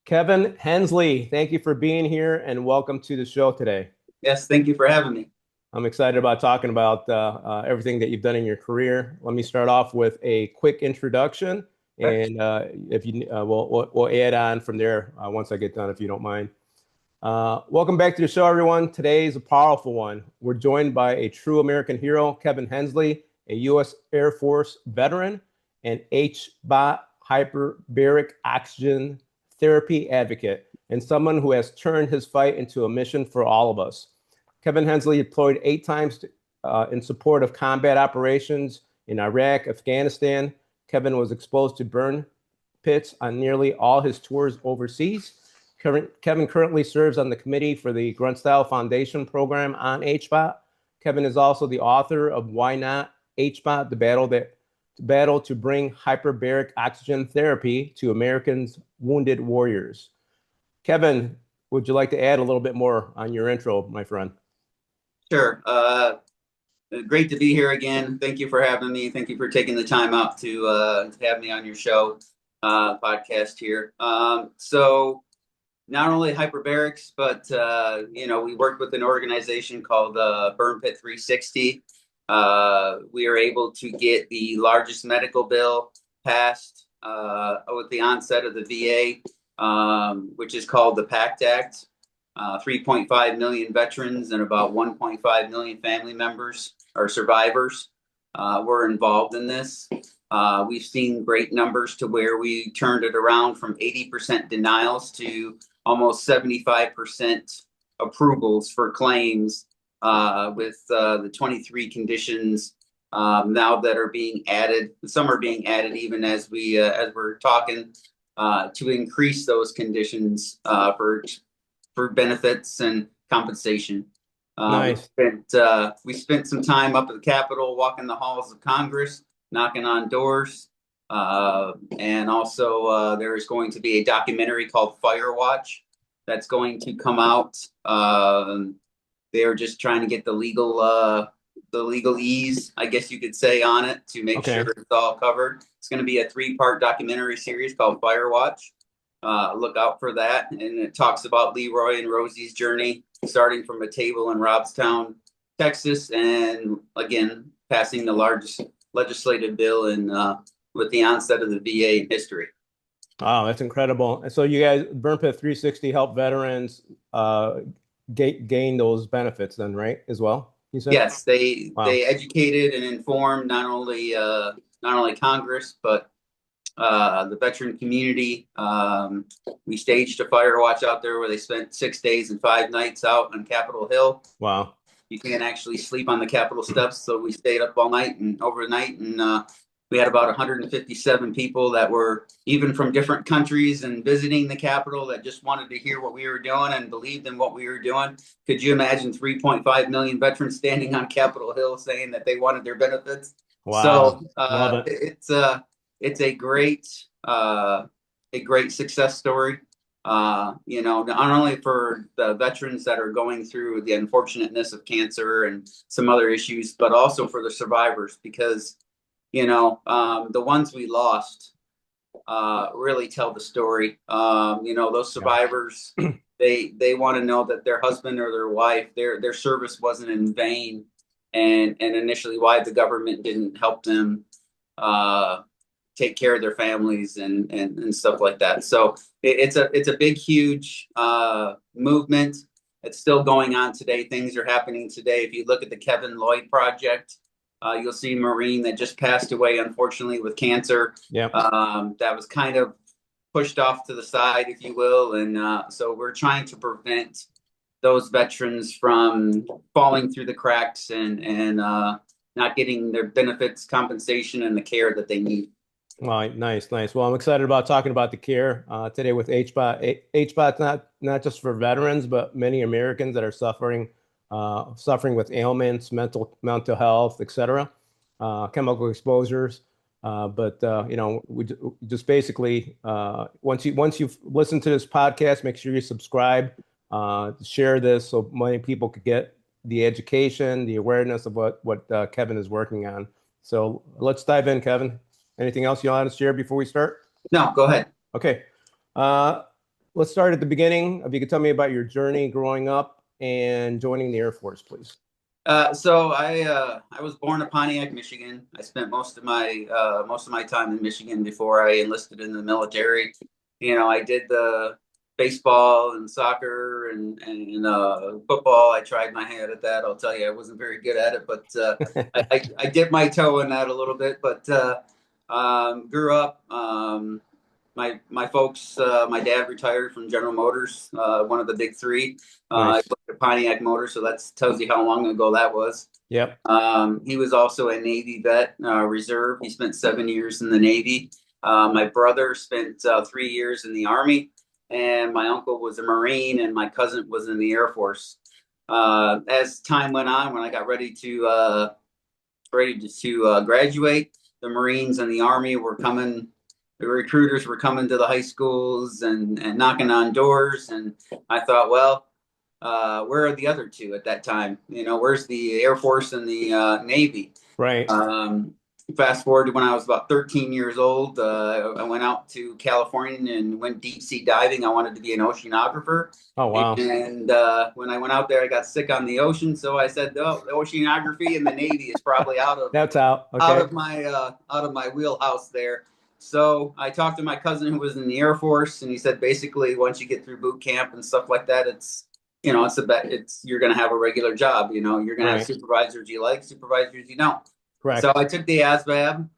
Kevin Hensley, thank you for being here and welcome to the show today. Yes, thank you for having me. I'm excited about talking about everything that you've done in your career. Let me start off with a quick introduction, Okay. and if you we'll add on from there once I get done, if you don't mind. Welcome back to the show, everyone. Today is a powerful one. We're joined by a true American hero, Kevin Hensley, a U.S. Air Force veteran and HBOT hyperbaric oxygen therapy advocate, and someone who has turned his fight into a mission for all of us. Kevin Hensley deployed 8 times in support of combat operations in Iraq, Afghanistan. Kevin was exposed to burn pits on nearly all his tours overseas. Kevin currently serves on the committee for the Grunt Style Foundation program on HBOT. Kevin is also the author of Why Not HBOT, the battle to bring hyperbaric oxygen therapy to Americans' wounded warriors. Kevin, would you like to add a little bit more on your intro, my friend? Sure. Great to be here again. Thank you for having me. Thank you for taking the time out to have me on your show podcast here. So not only hyperbarics, but we worked with an organization called BurnPit 360. We are able to get the largest medical bill passed with the onset of the VA, which is called the PACT Act. 3.5 million veterans and about 1.5 million family members or survivors were involved in this. We've seen great numbers to where we turned it around from 80% denials to almost 75% approvals for claims with the 23 conditions now that are being added. Some are being added even as we're talking to increase those conditions for benefits and compensation. Nice. We spent some time up at the Capitol, walking the halls of Congress, knocking on doors, and also there is going to be a documentary called Firewatch that's going to come out. They're just trying to get the legalese, I guess you could say, on it to make Okay. sure it's all covered. It's going to be a 3-part documentary series called Firewatch. Look out for that. And it talks about Leroy and Rosie's journey, starting from a table in Robstown, Texas, and again, passing the largest legislative bill with the onset of the VA in history. Wow, that's incredible. And so you guys, BurnPit 360, help veterans gain those benefits then, right, as well, you said? Yes, they Wow. they educated and informed not only Congress, but the veteran community. We staged a fire watch out there where they spent 6 days and 5 nights out on Capitol Hill. Wow. You can't actually sleep on the Capitol steps, so we stayed up all night and overnight, and we had about 157 people that were even from different countries and visiting the Capitol that just wanted to hear what we were doing and believed in what we were doing. Could you imagine 3.5 million veterans standing on Capitol Hill saying that they wanted their benefits? Wow. So Love it. it's a great success story. Not only for the veterans that are going through the unfortunateness of cancer and some other issues, but also for the survivors, because the ones we lost really tell the story. Those Yeah. survivors, they want to know that their husband or their wife, their service wasn't in vain, and initially why the government didn't help them take care of their families and stuff like that. So it's a big, huge movement. It's still going on today. Things are happening today. If you look at the Kevin Lloyd Project, you'll see a Marine that just passed away, unfortunately, with cancer. Yeah. That was kind of pushed off to the side, if you will. And so we're trying to prevent those veterans from falling through the cracks and not getting their benefits, compensation, and the care that they need. Well, nice, nice. Well, I'm excited about talking about the care today with HBOT. HBOT's not just for veterans, but many Americans that are suffering with ailments, mental health, etc., chemical exposures. We just basically once you've listened to this podcast, make sure you subscribe, share this so many people could get the education, the awareness of what Kevin is working on. So let's dive in, Kevin. Anything else you want to share before we start? No, go ahead. Okay. let's start at the beginning. If you could tell me about your journey growing up and joining the Air Force, please. So I was born in Pontiac, Michigan. I spent most of my time in Michigan before I enlisted in the military. I did the baseball and soccer and football. I tried my hand at that. I'll tell you, I wasn't very good at it, but I dipped my toe in that a little bit. But grew up. My folks, my dad retired from General Motors, one of the big three. I Nice. worked at Pontiac Motors, so that tells you how long ago that was. Yep. He was also a Navy vet, reserve. He spent 7 years in the Navy. My brother spent 3 years in the Army, and my uncle was a Marine, and my cousin was in the Air Force. As time went on, when I got ready to graduate, the Marines and the Army were coming. The recruiters were coming to the high schools and knocking on doors, and I thought, well, where are the other two at that time? Where's the Air Force and the Navy? Right. Fast forward to when I was about 13 years old, I went out to California and went deep sea diving. I wanted to be an oceanographer. Oh, wow. And when I went out there, I got sick on the ocean. So I said, oh, the oceanography and the Navy is probably out of That's out. Okay. out of my wheelhouse there. So I talked to my cousin who was in the Air Force, and he said basically once you get through boot camp and stuff like that, you're going to have a regular job. You're going to have supervisors you like, supervisors you don't. Correct. So I took the ASVAB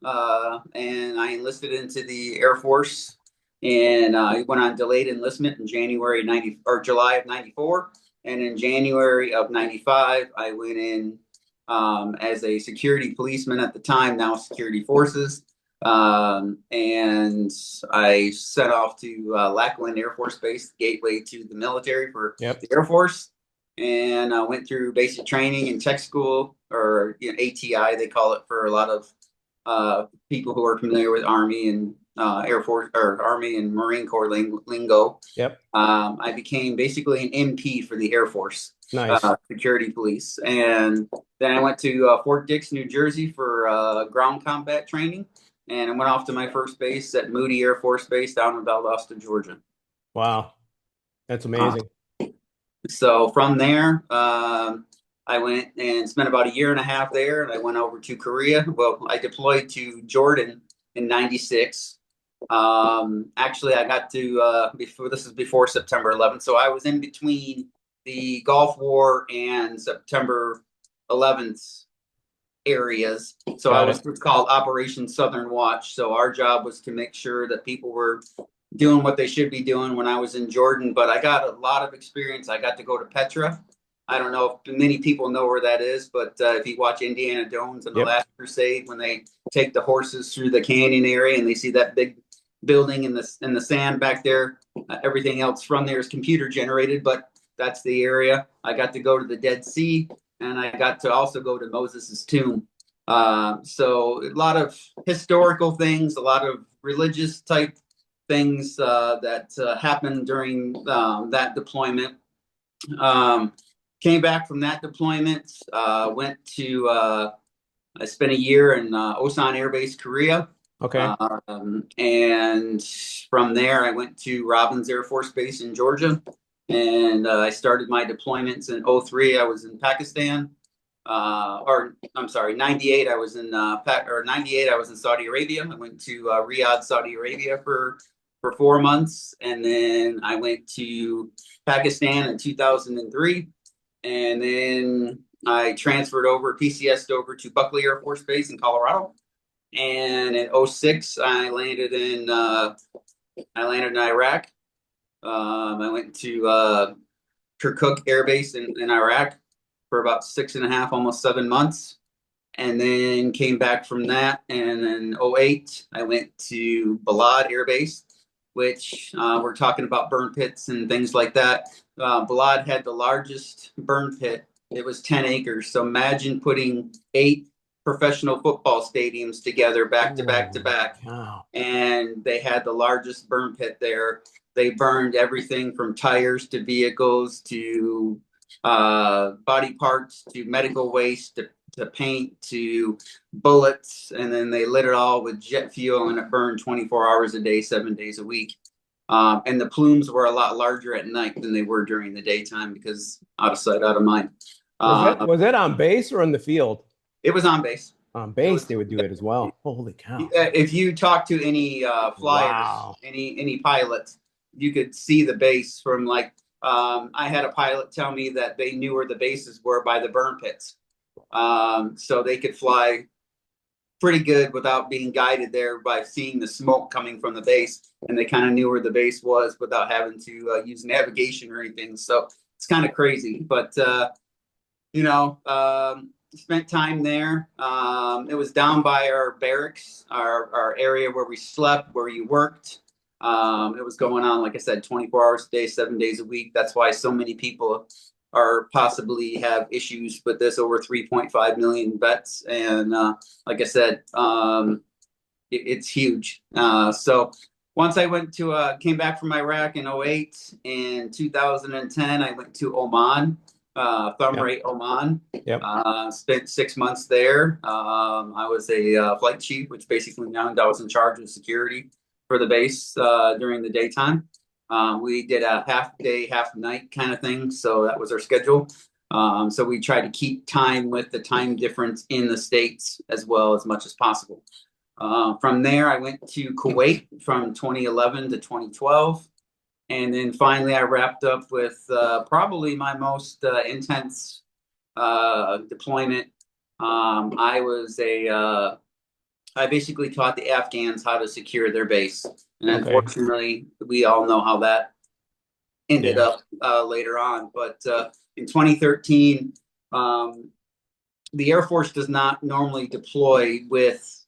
and I enlisted into the Air Force, and I went on delayed enlistment in July of '94, and in January of '95 I went in as a security policeman at the time, now security forces. And I set off to Lackland Air Force Base, gateway to the military for the Air Force, and I went through basic training and tech school, or ATI they call it for a lot of people who are familiar with Army and Air Force or Army and Marine Corps lingo. Yep. I became basically an MP for the Air Force. Nice. Security police, and then I went to Fort Dix, New Jersey for ground combat training. And I went off to my first base at Moody Air Force Base down in Valdosta, Georgia. Wow. That's amazing. So from there, I went and spent about a year and a half there, and I went over to Korea. Well, I deployed to Jordan in '96. Actually, I got to before September 11th. So I was in between the Gulf War and September 11th areas. So I was what's called Operation Southern Watch. So our job was to make sure that people were doing what they should be doing when I was in Jordan. But I got a lot of experience. I got to go to Petra. I don't know if many people know where that is, but if you watch Indiana Jones and the Last Crusade, when they take the horses through the canyon area and they see that big building in the sand back there, everything else from there is computer generated, but that's the area. I got to go to the Dead Sea, and I got to also go to Moses's tomb. So a lot of historical things, a lot of religious type things that happened during that deployment. Came back from that deployment, went to, I spent a year in Osan Air Base, Korea. Okay. And from there, I went to Robbins Air Force Base in Georgia. And I started my deployments in '03. I was in Pakistan. Or I'm sorry, '98. I was in '98. I was in Saudi Arabia. I went to Riyadh, Saudi Arabia for 4 months, and then I went to Pakistan in 2003, and then I transferred over, PCS'd over to Buckley Air Force Base in Colorado. And in '06, I landed in Iraq. I went to Kirkuk Air Base in Iraq for about 6.5, almost 7 months, and then came back from that. And in '08, I went to Balad Air Base, which we're talking about burn pits and things like that. Balad had the largest burn pit. It was 10 acres. So imagine putting 8 professional football stadiums together back to back to back. Wow. And they had the largest burn pit there. They burned everything from tires to vehicles to body parts to medical waste to paint to bullets. And then they lit it all with jet fuel, and it burned 24 hours a day, 7 days a week. And the plumes were a lot larger at night than they were during the daytime because out of sight, out of mind. Was that on base or in the field? It was on base. On It base, was, they would do it as well. Holy cow. if you talk to any flyers, Wow. any pilots, you could see the base from like I had a pilot tell me that they knew where the bases were by the burn pits, so they could fly pretty good without being guided there by seeing the smoke coming from the base, and they kind of knew where the base was without having to use navigation or anything. So it's kind of crazy, but you know. Spent time there. It was down by our barracks, our area where we slept, where you worked. It was going on, like I said, 24 hours a day, 7 days a week. That's why so many people are possibly have issues with this. Over 3.5 million vets, and like I said, it's huge. So once I came back from Iraq in 08. In 2010, I went to Oman. Thumb Yep. rate Oman. Yep. Spent 6 months there. I was a flight chief, which basically meant I was in charge of security for the base during the daytime. We did a half day, half night kind of thing, so that was our schedule. So we tried to keep time with the time difference in the States as well as much as possible. From there, I went to Kuwait from 2011 to 2012. And then finally, I wrapped up with probably my most intense deployment. I basically taught the Afghans how to secure their base. And unfortunately, we all know how that ended up later on. But in 2013, the Air Force does not normally deploy with,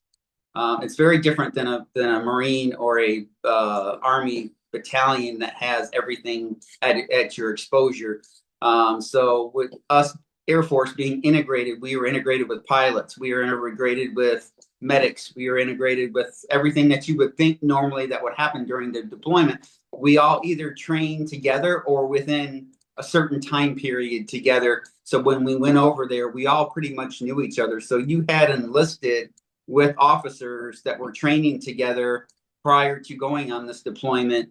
it's very different than a Marine or a Army battalion that has everything at your exposure. So with us Air Force being integrated, we were integrated with pilots, we were integrated with medics, we were integrated with everything that you would think normally that would happen during the deployment. We all either trained together or within a certain time period together. So when we went over there, we all pretty much knew each other. So you had enlisted with officers that were training together prior to going on this deployment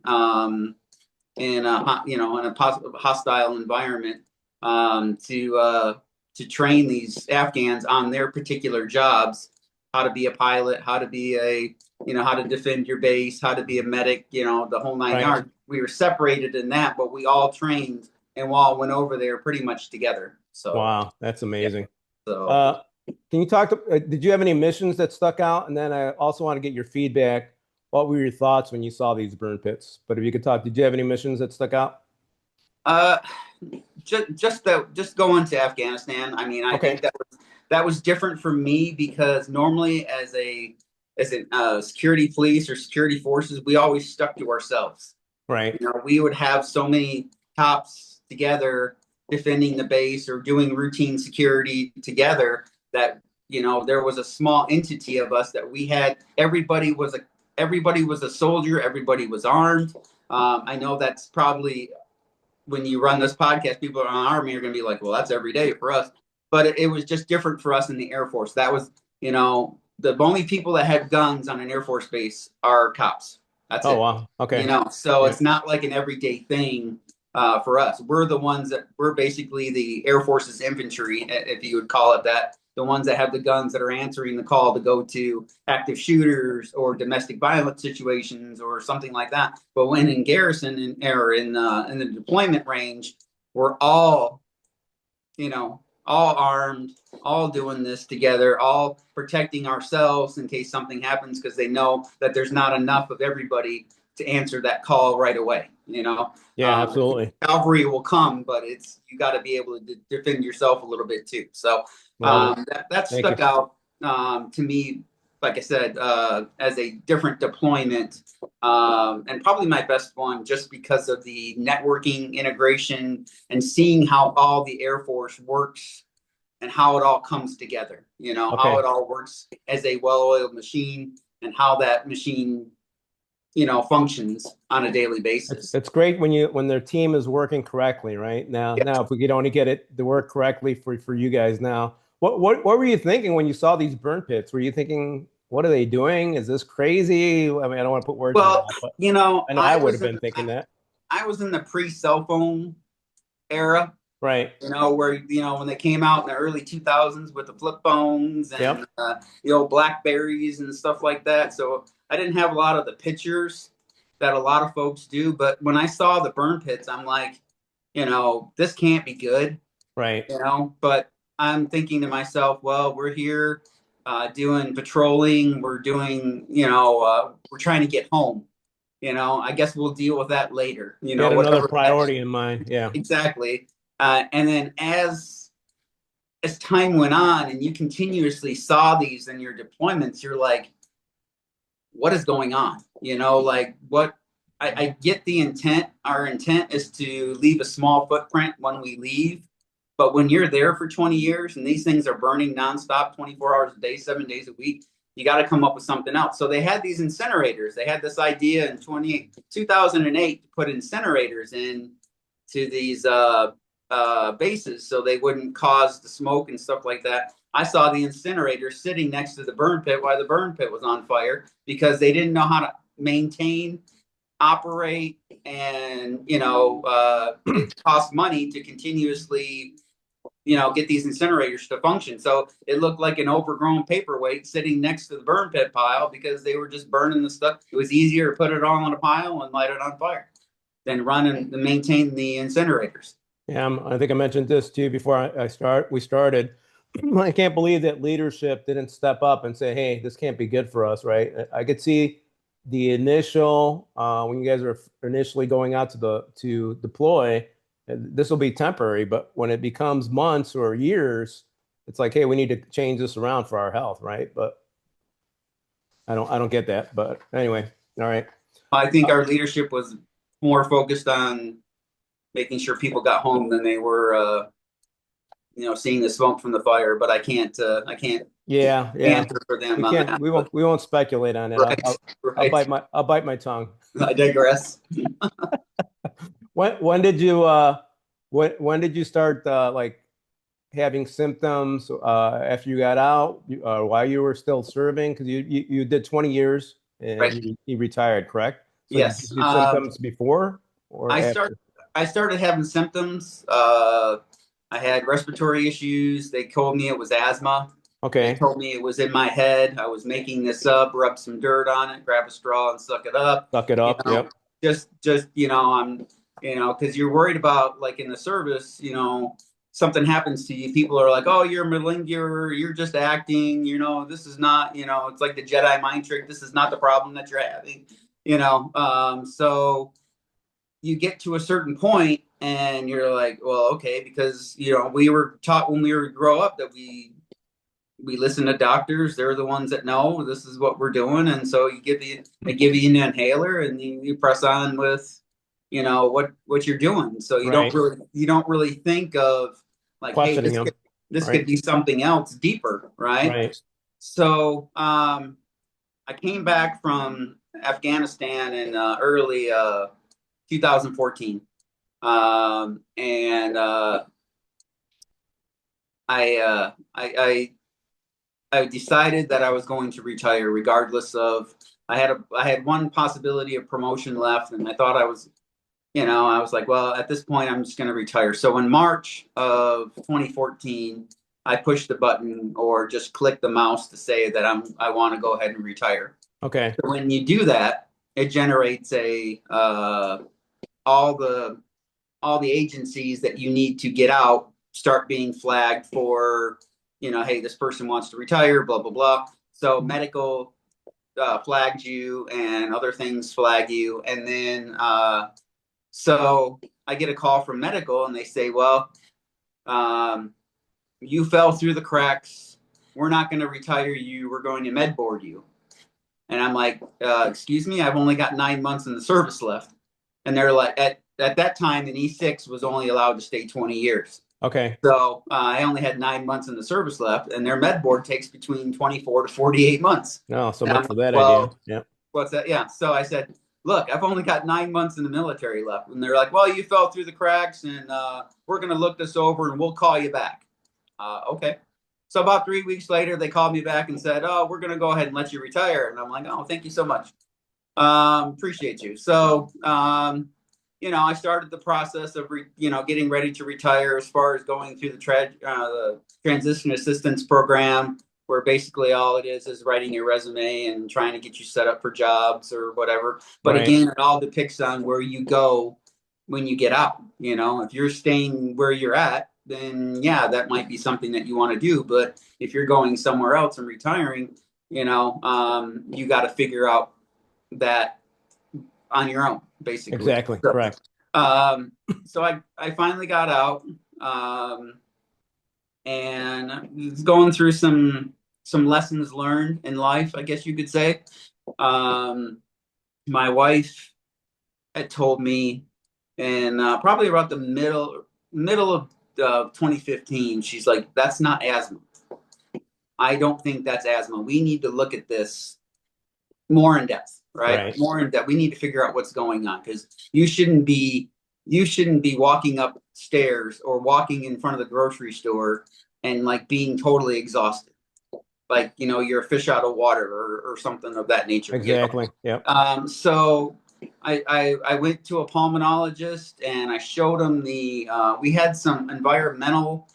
in a hostile environment to train these Afghans on their particular jobs, how to be a pilot, how to be how to defend your base, how to be a medic, the whole nine yards. We were separated in that, but we all trained and we all went over there pretty much together. So wow, that's amazing. Yeah. So can you talk did you have any missions that stuck out? And then I also want to get your feedback. What were your thoughts when you saw these burn pits? But if you could talk, did you have any missions that stuck out? Just going to Afghanistan. I mean, I think that was different for me because normally as a security police or security forces, we always stuck to ourselves. Right. We would have so many cops together defending the base or doing routine security together that there was a small entity of us that we had. Everybody was a soldier. Everybody was armed. I know that's probably when you run this podcast, people in the Army are going to be like, well, that's every day for us. But it was just different for us in the Air Force. That was, the only people that had guns on an Air Force base are cops. That's it. Oh, wow. Okay. So it's not like an everyday thing for us. We're basically the Air Force's infantry, if you would call it that. The ones that have the guns that are answering the call to go to active shooters or domestic violence situations or something like that. But when in garrison or in the deployment range, we're all armed, all doing this together, all protecting ourselves in case something happens because they know that there's not enough of everybody to answer that call right away. Yeah, absolutely. Cavalry will come, but you got to be able to defend yourself a little bit too. So that stuck out to me, like I said, as a different deployment, and probably my best one just because of the networking integration and seeing how all the Air Force works and how it all comes together, how it all works as a well-oiled machine and how that machine functions on a daily basis. It's great when their team is working correctly, right? Now if we could only get it to work correctly for you guys now. What were you thinking when you saw these burn pits? Were you thinking, what are they doing? Is this crazy? I mean, I don't want to put words in your Well, mouth, but you know, I know I would have been thinking that. I was in the pre-cell phone era, Right. you know, where, you know, when they came out in the early 2000s with the flip phones and Yep. the old Blackberries and stuff like that. So I didn't have a lot of the pictures that a lot of folks do. But when I saw the burn pits, I'm like, you know, this can't be good, Right. you know. But I'm thinking to myself, well, we're here doing patrolling. We're doing, you know, we're trying to get home. You know, I guess we'll deal with that later, you You know, had another whatever that is. priority in mind. Yeah. Exactly. And then as time went on and you continuously saw these in your deployments, you're like, what is going on? You know, like what I get the intent. Our intent is to leave a small footprint when we leave. But when you're there for 20 years and these things are burning nonstop, 24 hours a day, 7 days a week, you got to come up with something else. So they had these incinerators. They had this idea in 2008 to put incinerators in to these bases so they wouldn't cause the smoke and stuff like that. I saw the incinerator sitting next to the burn pit while the burn pit was on fire because they didn't know how to maintain, operate, and, you know, it cost money to continuously, you know, get these incinerators to function. So it looked like an overgrown paperweight sitting next to the burn pit pile because they were just burning the stuff. It was easier to put it all in a pile and light it on fire than run and maintain the incinerators. Yeah, I think I mentioned this to you before we started. I can't believe that leadership didn't step up and say, "Hey, this can't be good for us." Right? I could see the initial when you guys are initially going out to deploy, this will be temporary, but when it becomes months or years, it's like, "Hey, we need to change this around for our health," right? But I don't get that. But anyway, all right. I think our leadership was more focused on making sure people got home than they were, you know, seeing the smoke from the fire. But I can't Yeah, yeah. answer for them We on can't. that. But, We won't speculate on it. right, right. I'll bite my tongue. I digress. When did you when did you start like having symptoms after you got out while you were still serving? Because you did 20 years and Right. you retired, correct? So did you Yes. see symptoms before or I after? start. I started having symptoms. I had respiratory issues. They told me it was asthma. They Okay, told me it was in my head. I was making this up. Rub some dirt on it. Grab a straw and suck it up. suck it You up. know, Yep. just you know, I'm you know, because you're worried about like in the service. You know, something happens to you. People are like, "Oh, you're malingerer. You're just acting." You know, this is not. You know, it's like the Jedi mind trick. This is not the problem that you're having. You know, so you get to a certain point and you're like, well, okay, because you know we were taught when we were grow up that we listen to doctors. They're the ones that know this is what we're doing, and so they give you an inhaler and you press on with you know what you're doing. So Right. you don't really think of like, hey, Questioning them. this could Right. be something else deeper, right? Right. So I came back from Afghanistan in early 2014. And I decided that I was going to retire regardless of I had one possibility of promotion left, and I thought I was you know I was like, well, at this point I'm just going to retire. So in March of 2014, I pushed the button or just clicked the mouse to say that I want to go ahead and retire. Okay. So when you do that, it generates all the all the agencies that you need to get out start being flagged for, you know, hey, this person wants to retire, blah, blah, blah. So medical flagged you and other things flag you. And then, so I get a call from medical and they say, well, you fell through the cracks. We're not going to retire you. We're going to med board you. And I'm like, excuse me, I've only got 9 months in the service left. And they're like, at that time, an E6 was only allowed to stay 20 years. Okay. So I only had 9 months in the service left, and their med board takes between 24 to 48 months. No, so And much I'm for like, that idea. well, Yeah. what's that? Yeah. So I said, look, I've only got 9 months in the military left. And they're like, well, you fell through the cracks, and we're going to look this over, and we'll call you back. Okay. So about 3 weeks later, they called me back and said, "Oh, we're going to go ahead and let you retire." And I'm like, "Oh, thank you so much. Appreciate you." So, I started the process of, getting ready to retire, as far as going through the transition assistance program, where basically all it is writing your resume and trying to get you set up for jobs or whatever. But Right. again, it all depicts on where you go when you get out. If you're staying where you're at, then yeah, that might be something that you want to do. But if you're going somewhere else and retiring, you got to figure out that on your own, basically. Exactly. So, Correct. so I finally got out, and was going through some lessons learned in life, I guess you could say. My wife had told me, and probably about the middle of 2015, she's like, "That's not asthma. I don't think that's asthma. We need to look at this more in depth, right? Right. More in depth. We need to figure out what's going on, because you shouldn't be walking upstairs or walking in front of the grocery store and like being totally exhausted, like you're a fish out of water, or something of that nature. Exactly. Yep. So I went to a pulmonologist, and I showed him we had some environmental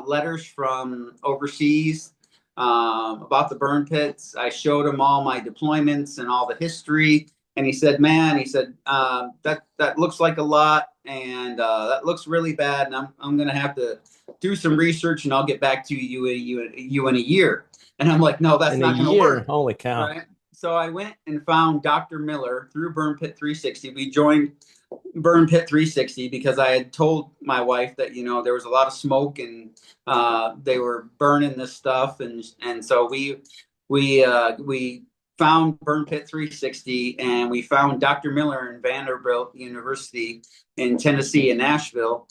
letters from overseas, about the burn pits. I showed him all my deployments and all the history, and he said, "Man," he said, that looks like a lot, and that looks really bad, and I'm gonna have to do some research, and I'll get back to you in a year." And I'm like, "No, that's In a not gonna year, work." holy cow. Right. So I went and found Dr. Miller through Burn Pit 360. We joined Burn Pit 360 because I had told my wife that there was a lot of smoke, and they were burning this stuff, and so we found Burn Pit 360, and we found Dr. Miller in Vanderbilt University in Tennessee, in Nashville,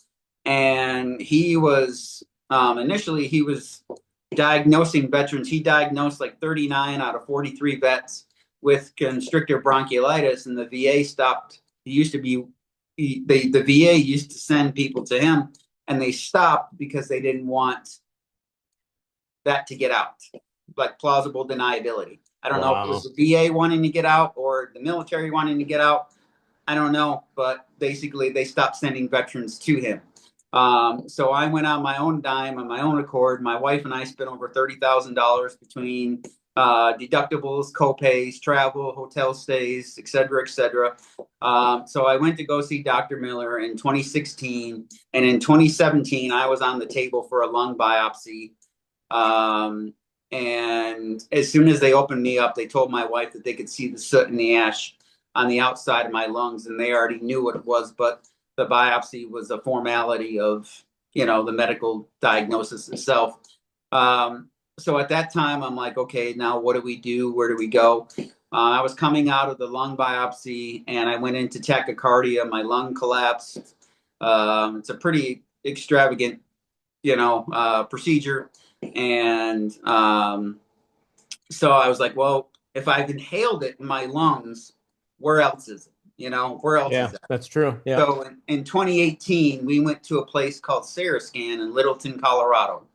and he was initially he was diagnosing veterans. He diagnosed like 39 out of 43 vets with constrictive bronchiolitis, and the VA stopped. He used to be the VA used to send people to him, and they stopped because they didn't want that to get out, like plausible deniability. I don't know if it was Wow. the VA wanting to get out or the military wanting to get out. I don't know, but basically they stopped sending veterans to him. So I went on my own dime, on my own accord. My wife and I spent over $30,000 between deductibles, copays, travel, hotel stays, et cetera, et cetera. So I went to go see Dr. Miller in 2016, and in 2017 I was on the table for a lung biopsy. And as soon as they opened me up, they told my wife that they could see the soot and the ash on the outside of my lungs, and they already knew what it was, but the biopsy was a formality of, the medical diagnosis itself. So at that time, I'm like, okay, now what do we do? Where do we go? I was coming out of the lung biopsy, and I went into tachycardia. My lung collapsed. It's a pretty extravagant, procedure. And so I was like, well, if I've inhaled it in my lungs, where else is it? Where else is Yeah, it? that's true. Yeah. So in 2018, we went to a place called Sarascan in Littleton, Colorado.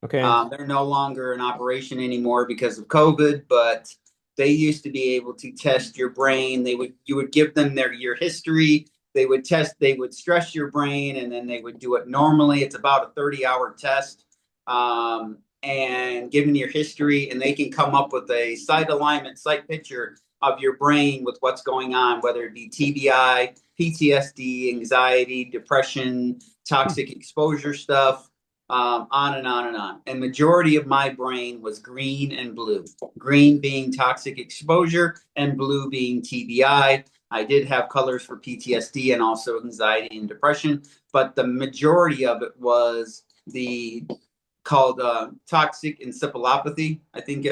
Okay. They're no longer in operation anymore because of COVID, but they used to be able to test your brain. You would give them your history. They would stress your brain, and then they would do it normally. It's about a 30-hour test. And given your history, and they can come up with a site alignment, site picture of your brain with what's going on, whether it be TBI, PTSD, anxiety, depression, toxic exposure stuff, on and on and on. And majority of my brain was green and blue. Green being toxic exposure, and blue being TBI. I did have colors for PTSD and also anxiety and depression, but the majority of it was called toxic encephalopathy. I think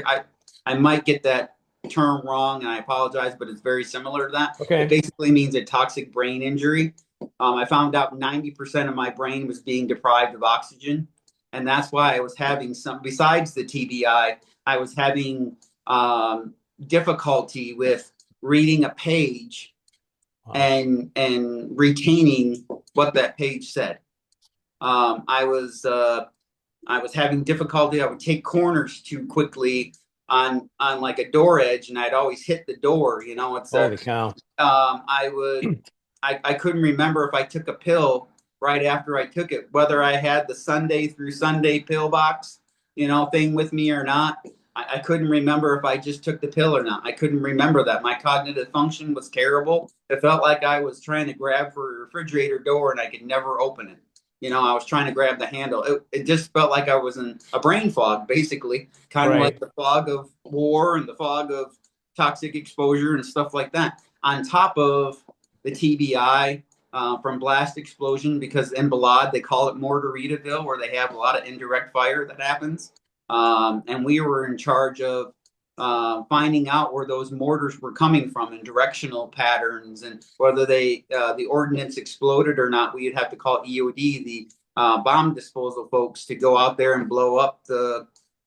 I might get that term wrong, and I apologize, but it's very similar to that. Okay. It basically means a toxic brain injury. I found out 90% of my brain was being deprived of oxygen, and that's why I was having besides the TBI, I was having difficulty with reading a page. Wow. and retaining what that page said. I was I was having difficulty. I would take corners too quickly on like a door edge, and I'd always hit the door. You know, it's a Holy cow. I couldn't remember if I took a pill right after I took it, whether I had the Sunday through Sunday pill box, thing with me or not. I couldn't remember if I just took the pill or not. I couldn't remember that. My cognitive function was terrible. It felt like I was trying to grab for a refrigerator door and I could never open it. I was trying to grab the handle. It just felt like I was in a brain fog, basically, kind of like the fog of war and the fog of toxic exposure and stuff like that. On top of the TBI from blast explosion, because in Balad they call it Mortaritaville, where they have a lot of indirect fire that happens. And we were in charge of finding out where those mortars were coming from and directional patterns, and whether the ordnance exploded or not. We'd have to call EOD, the bomb disposal folks, to go out there and blow up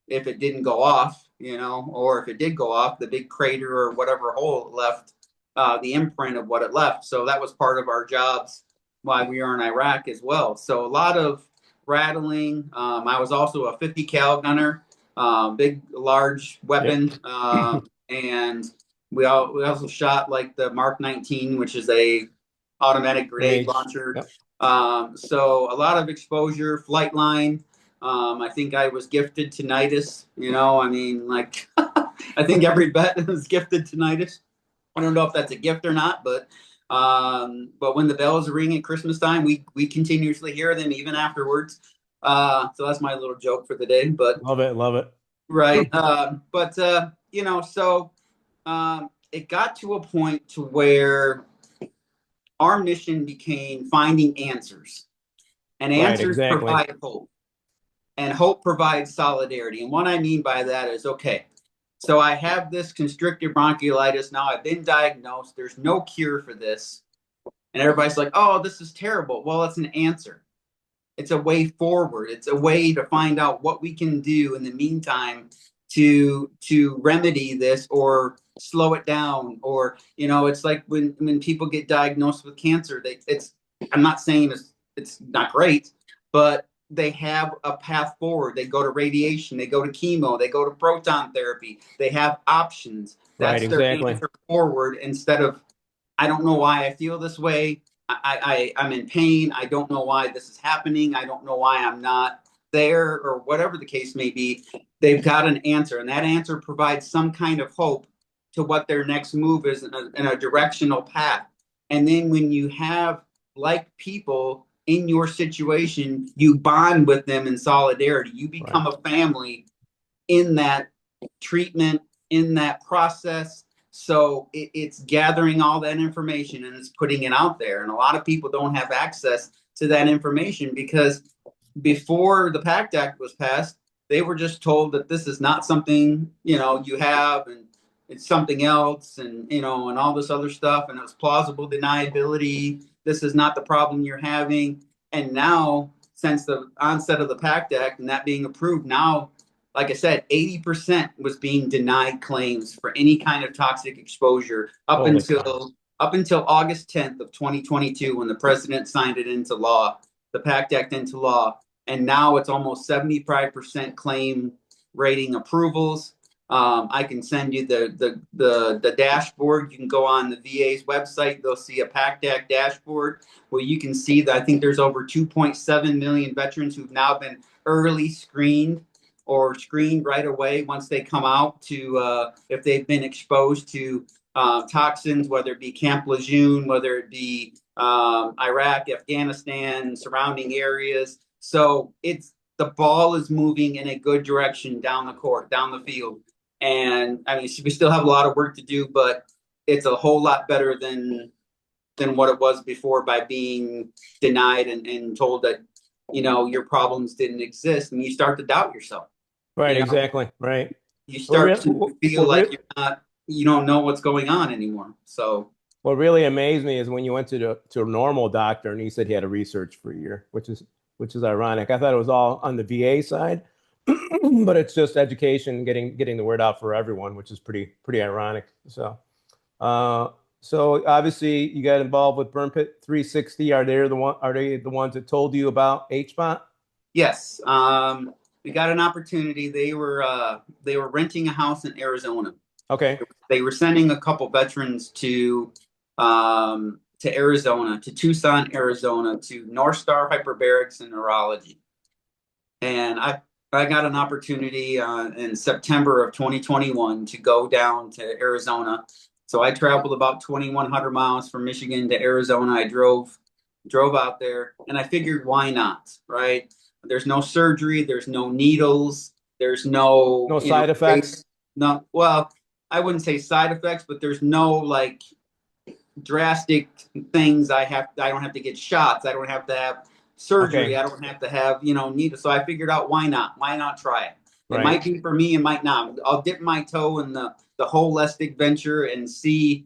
if it didn't go off, or if it did go off, the big crater or whatever hole it left, the imprint of what it left. So that was part of our jobs while we were in Iraq as well. So a lot of rattling. I was also a 50 cal gunner, big, large weapon. Yep. And we also shot like the Mark 19, which is a automatic grenade launcher. Yep. So a lot of exposure, flight line. I think I was gifted tinnitus, I think every vet was gifted tinnitus. I don't know if that's a gift or not, but when the bells ring at Christmas time, we continuously hear them even afterwards. So that's my little joke for the day. But love it. Right. So it got to a point to where our mission became finding answers, and answers provide hope, and hope provides solidarity. And what I mean by that is, okay, so I have this constrictive bronchiolitis. Now I've been diagnosed. There's no cure for this. And everybody's like, oh, this is terrible. Well, it's an answer. It's a way forward. It's a way to find out what we can do in the meantime to remedy this or slow it down. Or, it's like when people get diagnosed with cancer, I'm not saying it's not great, but they have a path forward. They go to radiation, they go to chemo, they go to proton therapy. They have options. That's their answer forward, instead of, I don't know why I feel this way. I'm in pain. I don't know why this is happening. I don't know why I'm not there, or whatever the case may be. They've got an answer, and that answer provides some kind of hope to what their next move is in a directional path. And then when you have like people in your situation, you bond with them in solidarity. You become a family in that treatment, in that process. So it's gathering all that information and it's putting it out there. And a lot of people don't have access to that information because before the PACT Act was passed, they were just told that this is not something, you have, and it's something else, and, and all this other stuff. And it was plausible deniability. This is not the problem you're having. And now, since the onset of the PACT Act and that being approved, now, like I said, 80% was being denied claims for any kind of toxic exposure up until August 10th of 2022, when the president signed it into law, the PACT Act into law. And now it's almost 75% claim rating approvals. I can send you the dashboard. You can go on the VA's website. They'll see a PACT Act dashboard where you can see that I think there's over 2.7 million veterans who've now been early screened or screened right away once they come out, to if they've been exposed to toxins, whether it be Camp Lejeune, whether it be Iraq, Afghanistan, surrounding areas. So the ball is moving in a good direction down the court, down the field. And we still have a lot of work to do, but it's a whole lot better than what it was before, by being denied and told that, your problems didn't exist, and you start to doubt yourself. Right, exactly. Right. You start to feel like you don't know what's going on anymore. So what really amazed me is when you went to a normal doctor and he said he had to research for a year, which is ironic. I thought it was all on the VA side, but it's just education, getting the word out for everyone, which is pretty ironic. So, so obviously you got involved with BurnPit 360. Are they the ones that told you about HBOT? Yes. we got an opportunity. They were renting a house in Arizona. Okay. They were sending a couple veterans to Arizona, to Tucson, Arizona, to North Star Hyperbarics and Neurology. And I got an opportunity in September of 2021 to go down to Arizona. So I traveled about 2,100 miles from Michigan to Arizona. I drove out there, and I figured, why not, right? There's no surgery, there's no needles, there's no side effects. No, well, I wouldn't say side effects, but there's no like drastic things. I don't have to get shots. I don't have to have surgery. Okay. I don't have to have, needles. So I figured out, why not? Why not try it? It Right. might be for me, it might not. I'll dip my toe in the holistic venture and see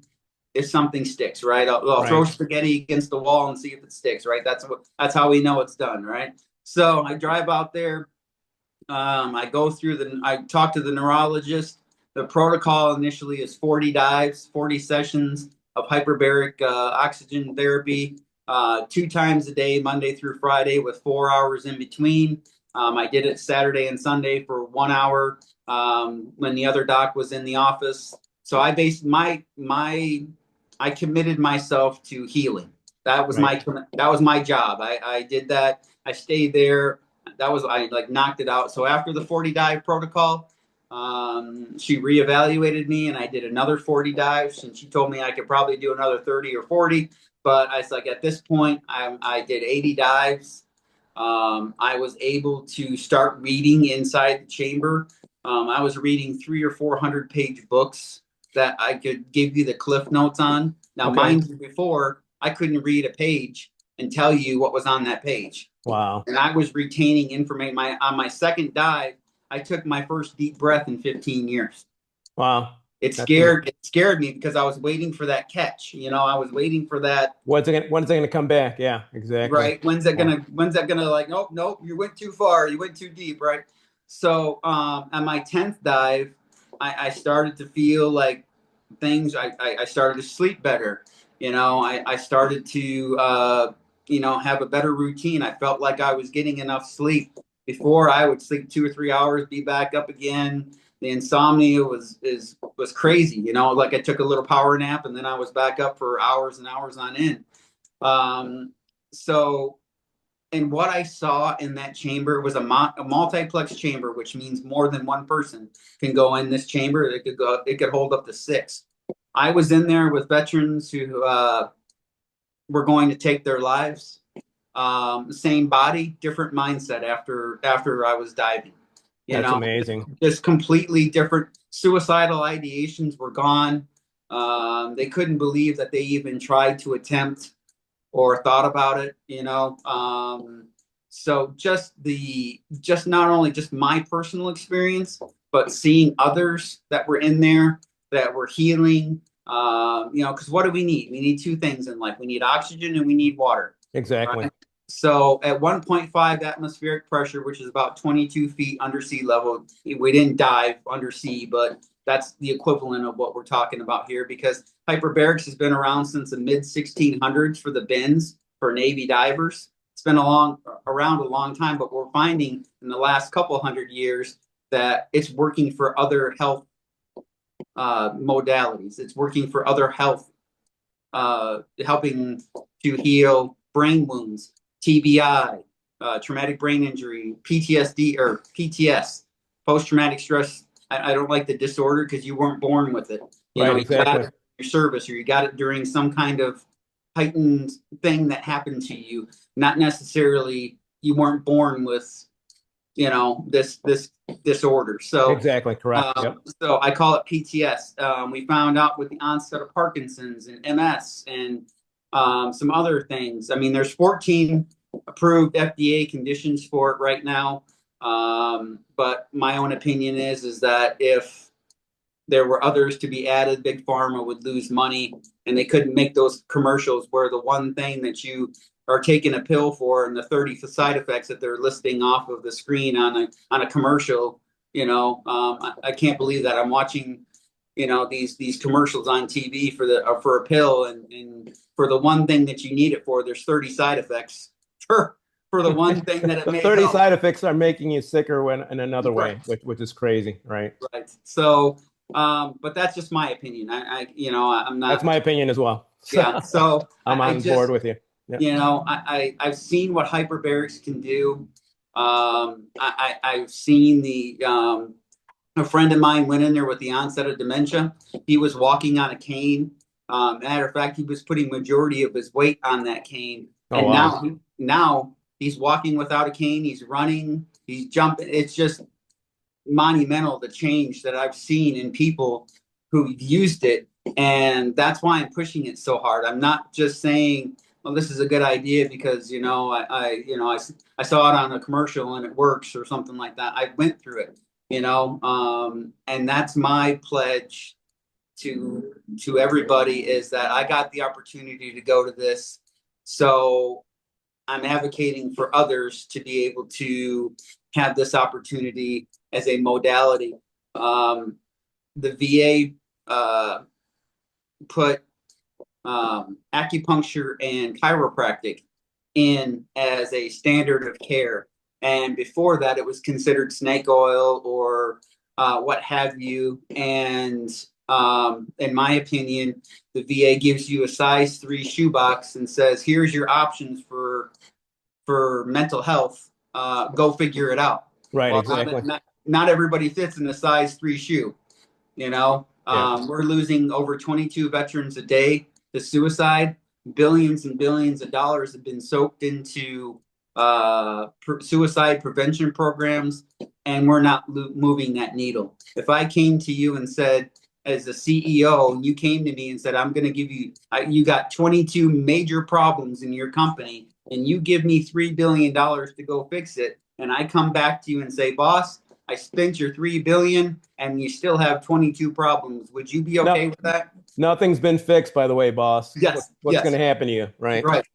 if something sticks, right? I'll throw spaghetti against the wall and see if it sticks, right? That's how we know it's done, right? So I drive out there. I talk to the neurologist. The protocol initially is 40 dives, 40 sessions of hyperbaric oxygen therapy, 2 times a day, Monday through Friday, with 4 hours in between. I did it Saturday and Sunday for 1 hour when the other doc was in the office. So I based I committed myself to healing. That was my job. I did that. I stayed there. I like knocked it out. So after the 40 dive protocol, she reevaluated me, and I did another 40 dives, and she told me I could probably do another 30 or 40. But I was like, at this point, I did 80 dives. I was able to start reading inside the chamber. I was reading 300 or 400 page books that I could give you the cliff notes on. Now, mind you, before I couldn't read a page and tell you what was on that page. Wow. And I was retaining information. On my second dive, I took my first deep breath in 15 years. Wow. It scared me because I was waiting for that catch. I was waiting for that. When's it gonna come back? Yeah, exactly. Right. When's that gonna like, nope, you went too far. You went too deep. Right. So on my 10th dive, I started to feel like things, I started to sleep better. I started to have a better routine. I felt like I was getting enough sleep. Before, I would sleep 2 or 3 hours, be back up again. The insomnia was crazy. Like I took a little power nap and then I was back up for hours and hours on end. And what I saw in that chamber was a multiplex chamber, which means more than one person can go in this chamber. It could hold up to 6. I was in there with veterans who were going to take their lives. Same body, different mindset after I was diving. That's amazing. Just completely different. Suicidal ideations were gone. They couldn't believe that they even tried to attempt or thought about it. So just not only just my personal experience, but seeing others that were in there that were healing. Because what do we need? We need 2 things in life. We need oxygen and we need water. Exactly. Right? So at 1.5 atmospheric pressure, which is about 22 feet under sea level, we didn't dive under sea, but that's the equivalent of what we're talking about here, because hyperbarics has been around since the mid 1600s for the bins for Navy divers. It's been around a long time, but we're finding in the last couple hundred years that it's working for other health modalities. It's working for other health, helping to heal brain wounds, TBI, traumatic brain injury, PTSD or PTS, post-traumatic stress. I don't like the disorder because you weren't born with it. You got it in your service, or you got it during some kind of heightened thing that happened to you. Not necessarily you weren't born with, this disorder. So exactly correct. Yep. So I call it PTS. We found out with the onset of Parkinson's and MS and some other things. I mean, there's 14 approved FDA conditions for it right now. But my own opinion is that if there were others to be added, Big Pharma would lose money, and they couldn't make those commercials where the one thing that you are taking a pill for and the 30 side effects that they're listing off of the screen on a commercial. I can't believe that I'm watching, these commercials on TV for a pill, and for the one thing that you need it for, there's 30 side effects for for the one thing that it The may 30 help. side effects are making you sicker when in another way, Right. which is crazy, right? Right. So, but that's just my opinion. I'm That's not. my opinion as well. Yeah. So I'm I on board just, with you. Yeah. I've seen what hyperbarics can do. I've seen a friend of mine went in there with the onset of dementia. He was walking on a cane. Matter of fact, he was putting majority of his weight on that cane, Oh and wow. now he's walking without a cane. He's running. He's jumping. It's just monumental, the change that I've seen in people who used it. And that's why I'm pushing it so hard. I'm not just saying, well, this is a good idea because, I saw it on a commercial and it works or something like that. I went through it, and that's my pledge to everybody is that I got the opportunity to go to this. So I'm advocating for others to be able to have this opportunity as a modality. The VA put acupuncture and chiropractic in as a standard of care. And before that, it was considered snake oil or what have you. And in my opinion, the VA gives you a size 3 shoebox and says, here's your options for mental health. Go figure it out. Right, Well, exactly. not everybody fits in a size 3 shoe. Yeah. We're losing over 22 veterans a day to suicide. Billions and billions of dollars have been soaked into suicide prevention programs, and we're not moving that needle. If I came to you and said, as a CEO, and you came to me and said, I'm going to give you, you got 22 major problems in your company, and you give me $3 billion to go fix it, and I come back to you and say, boss, I spent your $3 billion and you still have 22 problems. Would you be okay No, with that? nothing's been fixed, by the way, boss. Yes, What's going yes, to happen to you, right? right.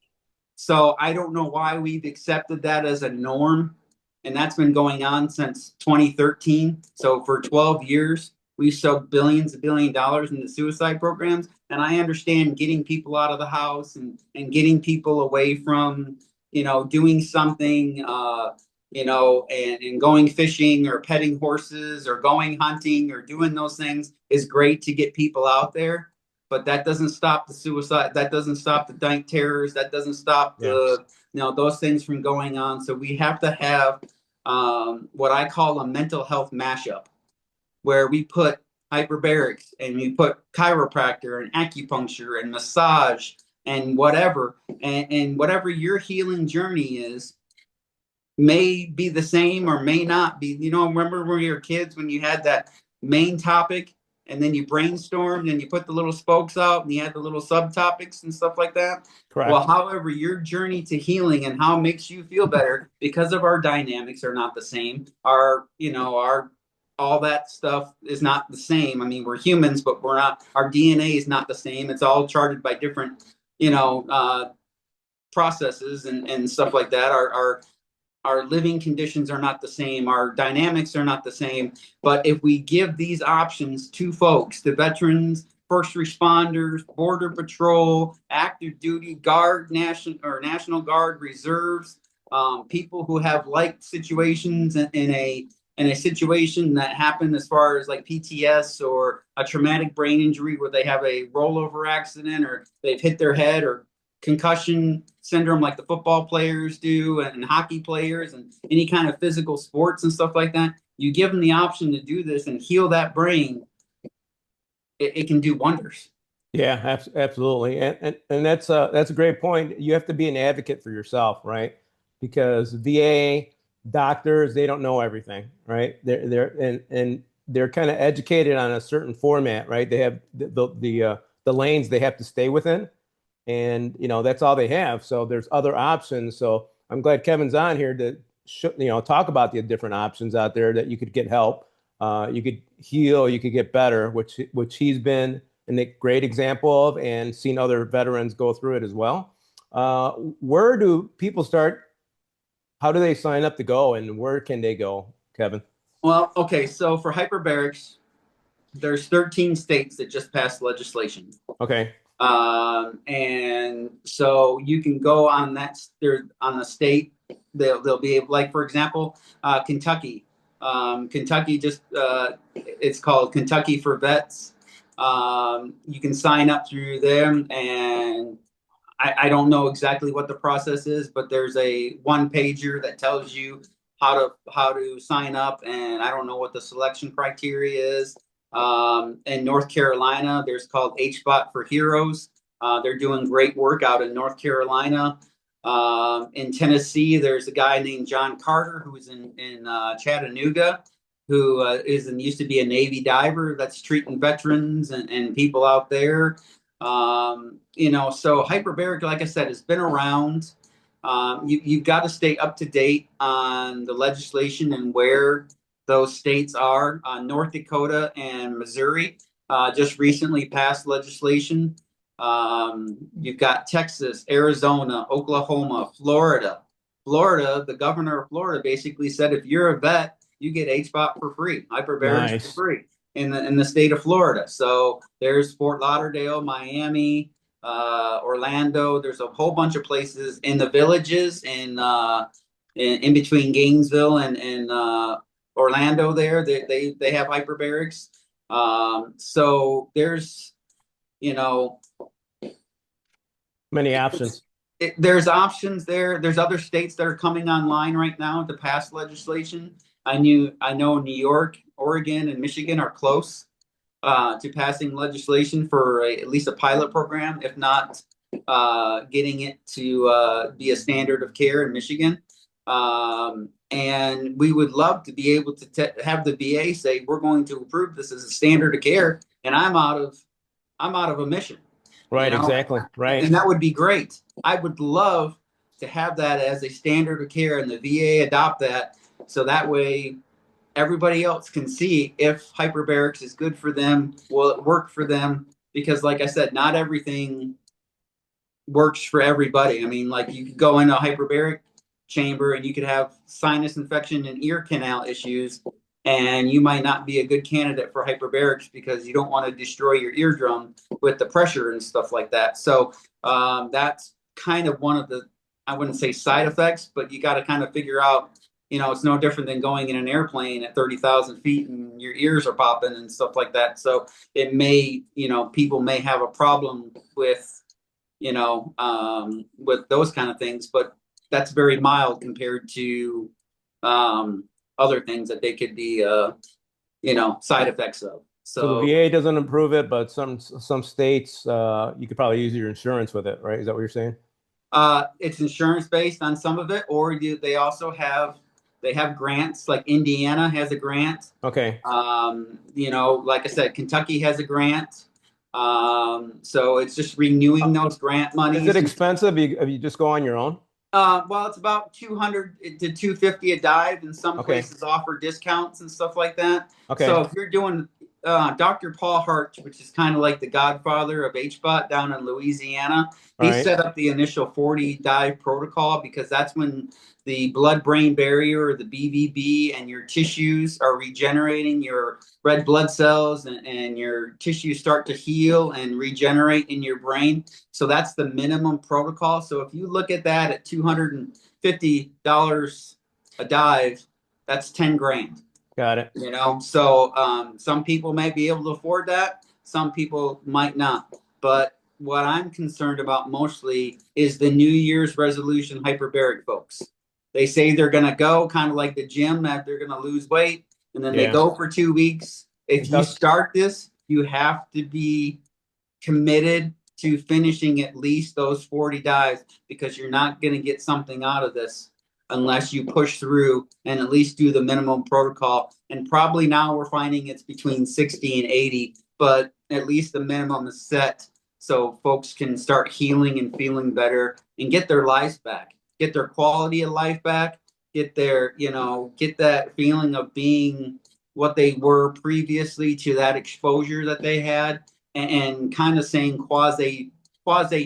So I don't know why we've accepted that as a norm. And that's been going on since 2013. So for 12 years, we've sold billions and billion dollars into suicide programs. And I understand getting people out of the house and getting people away from, doing something, and going fishing or petting horses or going hunting or doing those things is great to get people out there. But that doesn't stop the suicide. That doesn't stop the night terrors. That doesn't stop Yeah. those things from going on. So we have to have what I call a mental health mashup, where we put hyperbarics and we put chiropractor and acupuncture and massage and whatever, and whatever your healing journey is may be the same or may not be. Remember when you were kids when you had that main topic and then you brainstormed and you put the little spokes out and you had the little subtopics and stuff like that? Well, Correct. however, your journey to healing and how it makes you feel better because of our dynamics are not the same. Our all that stuff is not the same. I mean, we're humans, but we're not. Our DNA is not the same. It's all charted by different, processes and stuff like that. Our living conditions are not the same. Our dynamics are not the same. But if we give these options to folks, the veterans, first responders, border patrol, active duty, guard, National Guard, reserves, people who have like situations in a situation that happened as far as like PTS or a traumatic brain injury where they have a rollover accident or they've hit their head or concussion syndrome like the football players do and hockey players and any kind of physical sports and stuff like that. You give them the option to do this and heal that brain, it can do wonders. Yeah, absolutely. And that's a great point. You have to be an advocate for yourself, right? Because VA doctors, they don't know everything, right? And they're kind of educated on a certain format, right? They have the lanes they have to stay within, and that's all they have. So there's other options. So I'm glad Kevin's on here to talk about the different options out there that you could get help, you could heal, you could get better, which he's been a great example of, and seen other veterans go through it as well. Where do people start? How do they sign up to go, and where can they go, Kevin? Well, okay, so for hyperbarics, there's 13 states that just passed legislation. Okay. And so you can go on that on the state they'll be able, like, for example, Kentucky. Kentucky just it's called Kentucky for Vets. You can sign up through them, and I don't know exactly what the process is, but there's a one pager that tells you how to sign up, and I don't know what the selection criteria is. In North Carolina, there's called HBOT for Heroes. They're doing great work out in North Carolina. In Tennessee, there's a guy named John Carter who's in Chattanooga, who used to be a Navy diver that's treating veterans and people out there. So hyperbaric, like I said, has been around. You've got to stay up to date on the legislation and where those states are. North Dakota and Missouri just recently passed legislation. You've got Texas, Arizona, Oklahoma, Florida. Florida, the governor of Florida basically said if you're a vet, you get HBOT for free, hyperbarics for free in the state of Florida. So there's Fort Lauderdale, Miami, Orlando. There's a whole bunch of places in the villages in between Gainesville and Orlando. There they have hyperbarics. So there's many options. There's options there. There's other states that are coming online right now to pass legislation. I know New York, Oregon, and Michigan are close to passing legislation for at least a pilot program, if not getting it to be a standard of care in Michigan. And we would love to be able to have the VA say, we're going to approve this as a standard of care, and I'm out of a mission. Right, exactly. Right. And that would be great. I would love to have that as a standard of care, and the VA adopt that, so that way everybody else can see if hyperbarics is good for them, will it work for them? Because like I said, not everything works for everybody. I mean, like, you could go into a hyperbaric chamber and you could have sinus infection and ear canal issues, and you might not be a good candidate for hyperbarics because you don't want to destroy your eardrum with the pressure and stuff like that. So that's kind of one of the, I wouldn't say side effects, but you got to kind of figure out, it's no different than going in an airplane at 30,000 feet and your ears are popping and stuff like that. So it may, people may have a problem with, with those kind of things, but that's very mild compared to other things that they could be, side effects of. So the VA doesn't approve it, but some states, you could probably use your insurance with it, right? Is that what you're saying? It's insurance based on some of it, or they also have grants. Like Indiana has a grant. Okay. Like I said, Kentucky has a grant. So it's just renewing those grant monies. Is it expensive if you just go on your own? Well, it's about $200 to $250 a dive, and some places offer discounts and stuff like that. Okay. So if you're doing Dr. Paul Hart, which is kind of like the godfather of HBOT down in Louisiana, he set up the initial 40 dive protocol, because that's when the blood-brain barrier, or the BBB, and your tissues are regenerating, your red blood cells and your tissues start to heal and regenerate in your brain. So that's the minimum protocol. So if you look at that at $250 a dive, that's 10 grand. Got it. So some people may be able to afford that. Some people might not. But what I'm concerned about mostly is the New Year's resolution hyperbaric folks. They say they're going to go kind of like the gym, that they're going to lose weight, and then they go for 2 weeks. If you start this, you have to be committed to finishing at least those 40 dives, because you're not going to get something out of this unless you push through and at least do the minimum protocol. And probably now we're finding it's between 60 and 80, but at least the minimum is set so folks can start healing and feeling better and get their lives back, get their quality of life back, get their, get that feeling of being what they were previously to that exposure that they had, and kind of saying quasi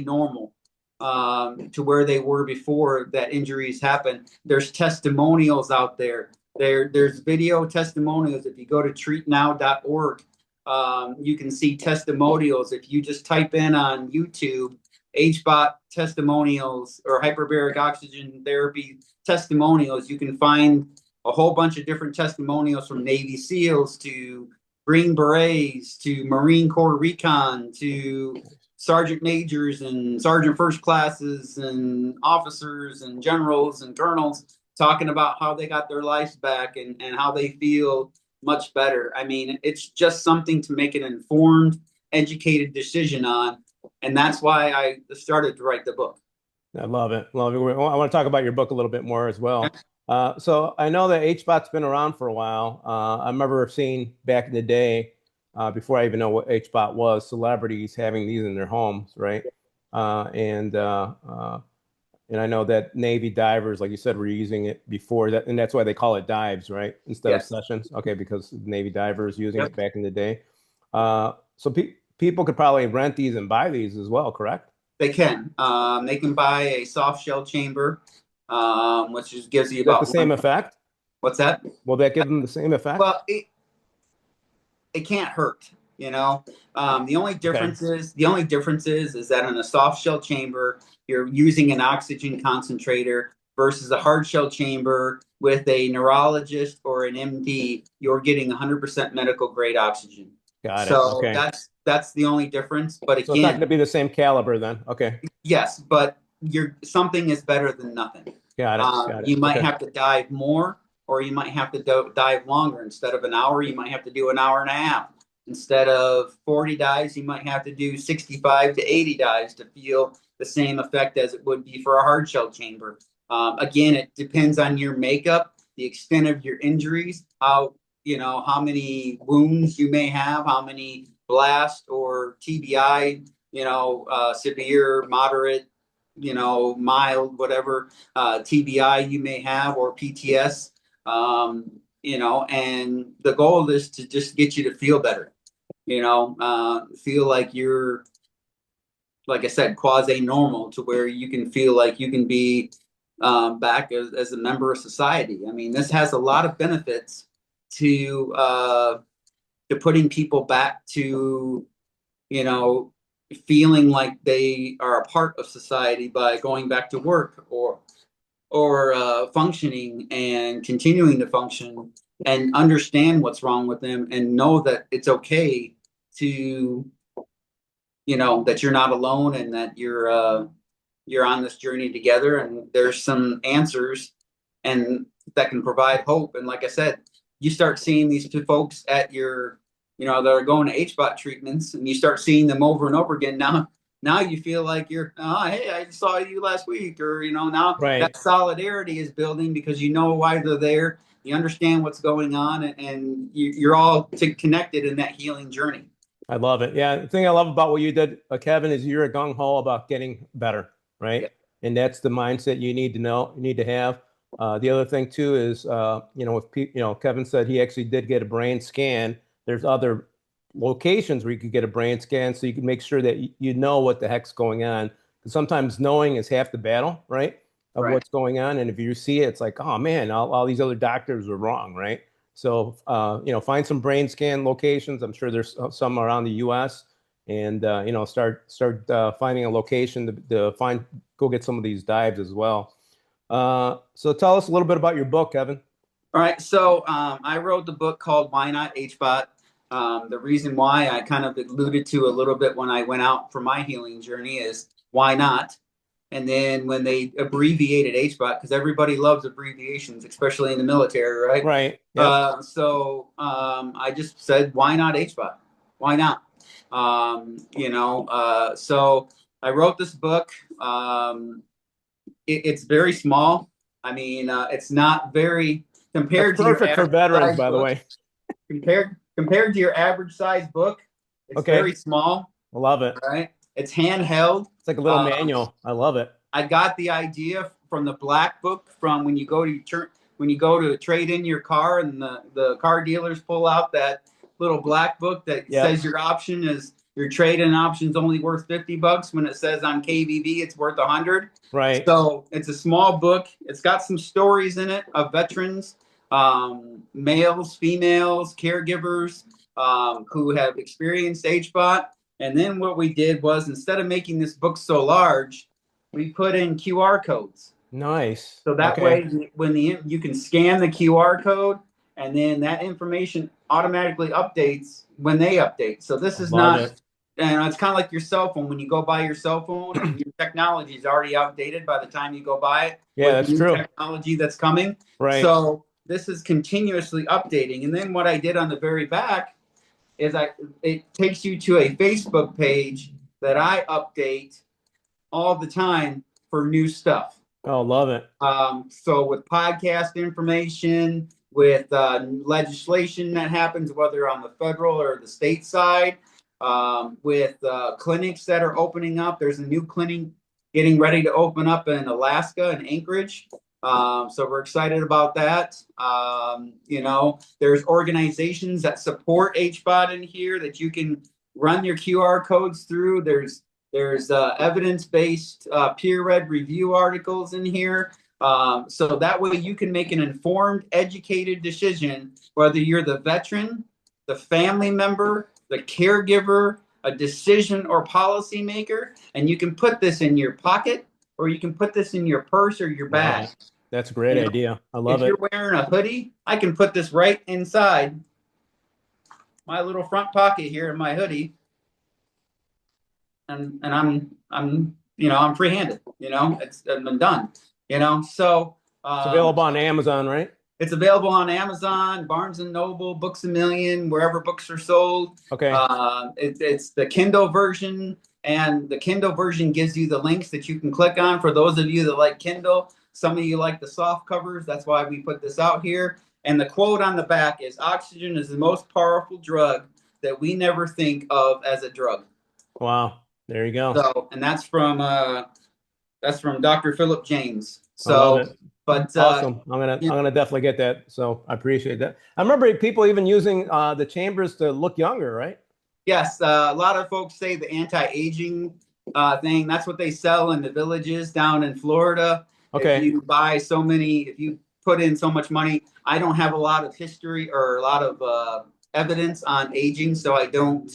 normal to where they were before that injuries happened. There's testimonials out there. There's video testimonials. If you go to treatnow.org, you can see testimonials. If you just type in on YouTube, HBOT testimonials or hyperbaric oxygen therapy testimonials, you can find a whole bunch of different testimonials from Navy SEALs to Green Berets to Marine Corps Recon to sergeant majors and sergeant first classes and officers and generals and colonels talking about how they got their lives back and how they feel much better. I mean, it's just something to make an informed, educated decision on. And that's why I started to write the book. I love it. Love it. I want to talk about your book a little bit more as well. So I know that HBOT's been around for a while. I remember seeing back in the day, before I even know what HBOT was, celebrities having these in their homes, right? And I know that Navy divers, like you said, were using it before that, and that's why they call it dives, right? Instead of sessions. Okay, because Navy divers using it back in the day. So people could probably rent these and buy these as well, correct? They can. They can buy a soft shell chamber, which just gives you about the same effect. What's that? Will that give them the same effect? Well, it can't hurt. You know, the only difference is that in a soft shell chamber, you're using an oxygen concentrator versus a hard shell chamber with a neurologist or an MD. You're getting 100% medical grade oxygen. Got it. So okay. That's the only difference. But again, so it's not going to be the same caliber then. Okay. Yes, but something is better than nothing. Got it. Got it. You might have to dive more, or you might have to dive longer. Instead of an hour, you might have to do an hour and a half. Instead of 40 dives, you might have to do 65 to 80 dives to feel the same effect as it would be for a hard shell chamber. Again, it depends on your makeup, the extent of your injuries, how many wounds you may have, how many blast or TBI, severe, moderate, mild, whatever TBI you may have, or PTS, and the goal is to just get you to feel better, feel like you're, like I said, quasi-normal, to where you can feel like you can be back as a member of society. I mean, this has a lot of benefits to putting people back to, feeling like they are a part of society by going back to work or functioning and continuing to function and understand what's wrong with them and know that it's okay to, that you're not alone and that you're on this journey together, and there's some answers and that can provide hope. And like I said, you start seeing these two folks at your, that are going to HBOT treatments, and you start seeing them over and over again. Now you feel like you're, hey, I saw you last week, or, now that solidarity is building because you know why they're there. You understand what's going on, and you're all connected in that healing journey. I love it. Yeah. The thing I love about what you did, Kevin, is you're a gung-ho about getting better, right? Yeah. And that's the mindset you need to have. The other thing too is, if Kevin said he actually did get a brain scan. There's other locations where you could get a brain scan, so you can make sure that you know what the heck's going on. Because sometimes knowing is half the battle, right? Of what's going on. And if you see it, it's like, oh man, all these other doctors were wrong, right? So, find some brain scan locations. I'm sure there's some around the U.S. and start finding a location to go get some of these dives as well. So tell us a little bit about your book, Kevin. All right. So I wrote the book called Why Not HBOT. The reason why I kind of alluded to a little bit when I went out for my healing journey is why not? And then when they abbreviated HBOT, because everybody loves abbreviations, especially in the military, right? Right. Yep. So I just said, why not HBOT? Why not? So I wrote this book. It's very small. I mean, it's not very compared to perfect for veterans, by the way. Compared to your average size book, it's very small. I love it. Right? It's handheld. It's like a little manual. I love it. I got the idea from the black book from when you go to trade in your car, and the car dealers pull out that little black book that says your option is your trade-in option's only worth $50 when it says on KVV it's worth $100. Right. So it's a small book. It's got some stories in it of veterans, males, females, caregivers who have experienced HBOT. And then what we did was, instead of making this book so large, we put in QR codes. Nice. So that Okay. way, when you can scan the QR code, and then that information automatically updates when they update. So this I is love not, it. and it's kind of like your cell phone. When you go buy your cell phone, and your technology is already outdated by the time you go buy it Yeah, with that's new true. technology that's coming. Right. So this is continuously updating. And then what I did on the very back is it takes you to a Facebook page that I update all the time for new stuff. Oh, love it. So with podcast information, with legislation that happens, whether on the federal or the state side, with clinics that are opening up. There's a new clinic getting ready to open up in Alaska and Anchorage. So we're excited about that. There's organizations that support HBOT in here that you can run your QR codes through. There's evidence-based, peer-read review articles in here. So that way you can make an informed, educated decision, whether you're the veteran, the family member, the caregiver, a decision or policymaker, and you can put this in your pocket, or you can put this in your purse or your bag. That's a great idea. I love if it. you're wearing a hoodie, I can put this right inside my little front pocket here in my hoodie. And I'm free-handed, I'm done, so It's available on Amazon, right? it's available on Amazon, Barnes and Noble, Books a Million, wherever books are sold. Okay. It's the Kindle version, and the Kindle version gives you the links that you can click on. For those of you that like Kindle, some of you like the soft covers. That's why we put this out here. And the quote on the back is, "Oxygen is the most powerful drug that we never think of as a drug." Wow. There you go. So, and that's from Dr. Philip James. I love So, it. but Awesome. I'm gonna definitely get that. So I appreciate that. I remember people even using the chambers to look younger, right? yes, a lot of folks say the anti-aging thing. That's what they sell in the villages down in Florida. Okay. If you put in so much money, I don't have a lot of history or a lot of evidence on aging, so I don't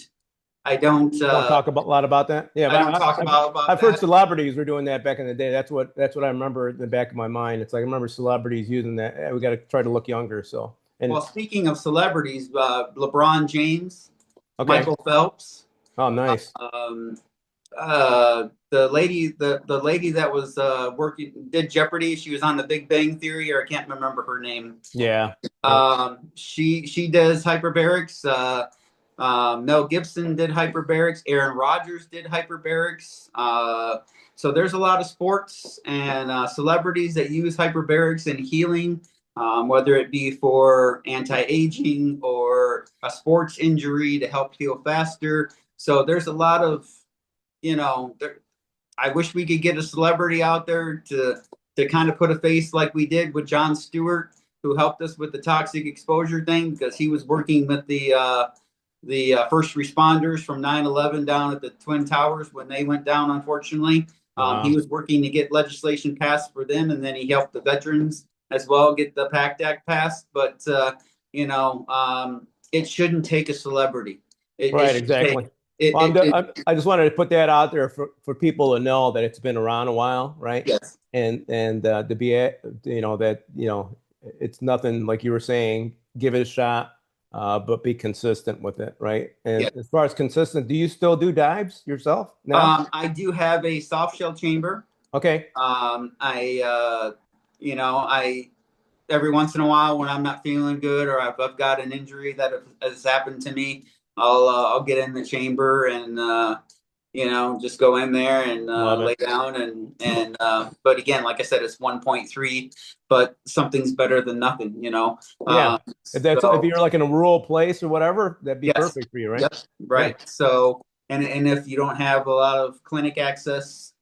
talk a lot about that. Yeah, I don't talk about I've that. heard celebrities were doing that back in the day. That's what I remember in the back of my mind. It's like I remember celebrities using that. Hey, we got to try to look younger. So, well, speaking of celebrities, LeBron James, okay. Michael Phelps. Oh, nice. The lady that was did Jeopardy. She was on the Big Bang Theory, or I can't remember her name. Yeah. She does hyperbarics. Mel Gibson did hyperbarics. Aaron Rodgers did hyperbarics. So there's a lot of sports and celebrities that use hyperbarics in healing, whether it be for anti-aging or a sports injury to help heal faster. So there's a lot of, I wish we could get a celebrity out there to kind of put a face like we did with Jon Stewart, who helped us with the toxic exposure thing, because he was working with the first responders from 9/11 down at the Twin Towers when they went down, unfortunately. Wow. He was working to get legislation passed for them, and then he helped the veterans as well get the PACT Act passed. But, it shouldn't take a celebrity. Right, exactly. I just wanted to put that out there for people to know that it's been around a while, right? Yes. And to be, it's nothing like you were saying, give it a shot, but be consistent with it, right? And yes. As far as consistent, do you still do dives yourself now? I do have a soft shell chamber. Okay. I every once in a while when I'm not feeling good or I've got an injury that has happened to me, I'll get in the chamber and just go in there and lay down and but again, like I said, it's 1.3, but something's better than nothing, Yeah. If you're like in a rural place or whatever, that'd be perfect for you, right? Yep. Right. Yeah. So and if you don't have a lot of clinic access,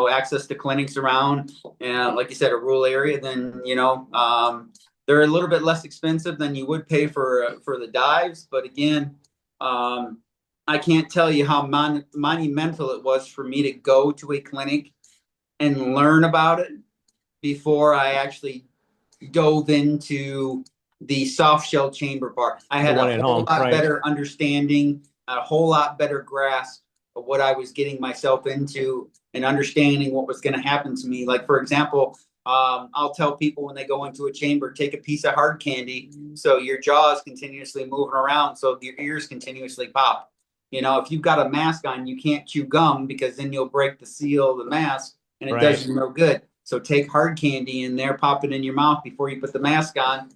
access to clinics around, and like you said, a rural area, then they're a little bit less expensive than you would pay for the dives. But again, I can't tell you how monumental it was for me to go to a clinic and learn about it before I actually dove into the soft shell chamber part. I had a whole lot better understanding, a whole lot better grasp what I was getting myself into and understanding what was going to happen to me. Like, for example, I'll tell people when they go into a chamber, take a piece of hard candy so your jaw is continuously moving around so your ears continuously pop. If you've got a mask on, you can't chew gum because then you'll break the seal of the mask and it does you no good. So take hard candy in there, pop it in your mouth before you put the mask on.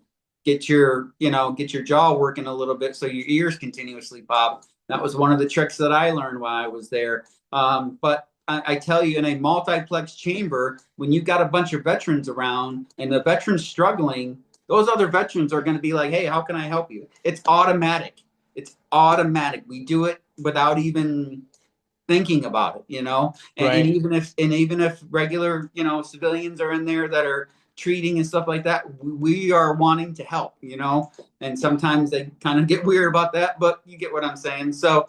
Get your jaw working a little bit so your ears continuously pop. That was one of the tricks that I learned while I was there. But I tell you, in a multiplex chamber, when you've got a bunch of veterans around and the veterans struggling, those other veterans are going to be like, hey, how can I help you? It's automatic. It's automatic. We do it without even thinking about it, and even if regular, civilians are in there that are treating and stuff like that, we are wanting to help, and sometimes they kind of get weird about that, but you get what I'm saying. So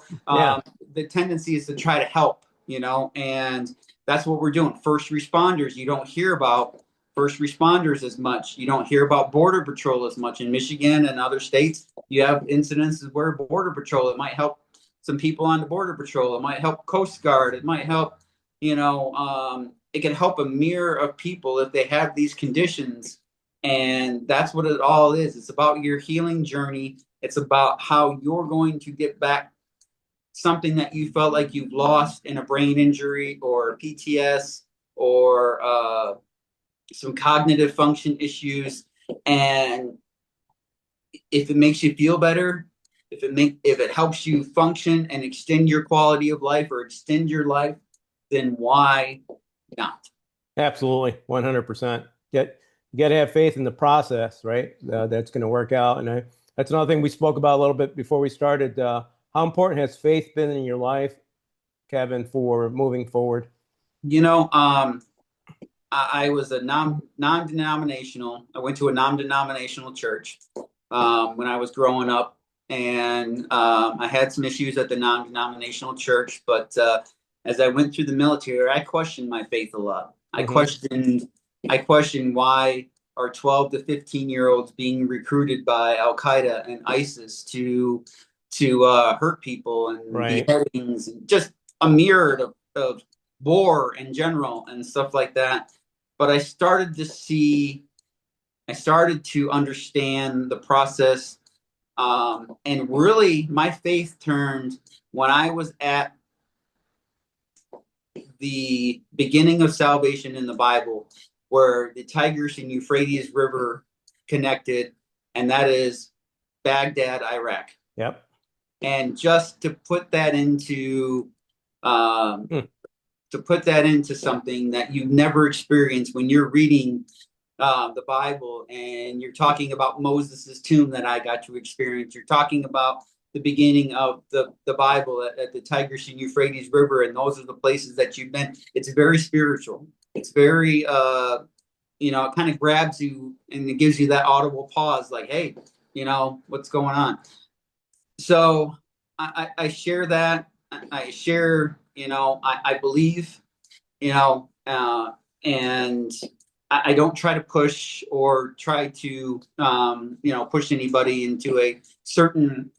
the tendency is to try to help, and that's what we're doing. First responders, you don't hear about first responders as much. You don't hear about Border Patrol as much. In Michigan and other states, you have incidences where Border Patrol, it might help some people on the Border Patrol. It might help Coast Guard. It might help, it can help a mirror of people if they have these conditions. And that's what it all is. It's about your healing journey. It's about how you're going to get back something that you felt like you've lost in a brain injury or PTS or some cognitive function issues. And if it makes you feel better, if it helps you function and extend your quality of life or extend your life, then why not? Absolutely, 100%. You got to have faith in the process, right? That's going to work out. And that's another thing we spoke about a little bit before we started. How important has faith been in your life, Kevin, for moving forward? I was a non-denominational. I went to a non-denominational church when I was growing up, and I had some issues at the non-denominational church. But as I went through the military, I questioned my faith a lot. I questioned why are 12 to 15-year-olds being recruited by Al Qaeda and ISIS to hurt people and beheadings, and just a myriad of war in general and stuff like that. But I started to understand the process. And really, my faith turned when I was at the beginning of salvation in the Bible, where the Tigris and Euphrates River connected, and that is Baghdad, Iraq. Yep. And just to put that into something that you've never experienced when you're reading the Bible and you're talking about Moses's tomb that I got to experience. You're talking about the beginning of the Bible at the Tigris and Euphrates River, and those are the places that you've been. It's very spiritual. It's very, it kind of grabs you and it gives you that audible pause, like, hey, what's going on? So I share that. I share, I believe, and I don't try to push or try to, push anybody into a certain,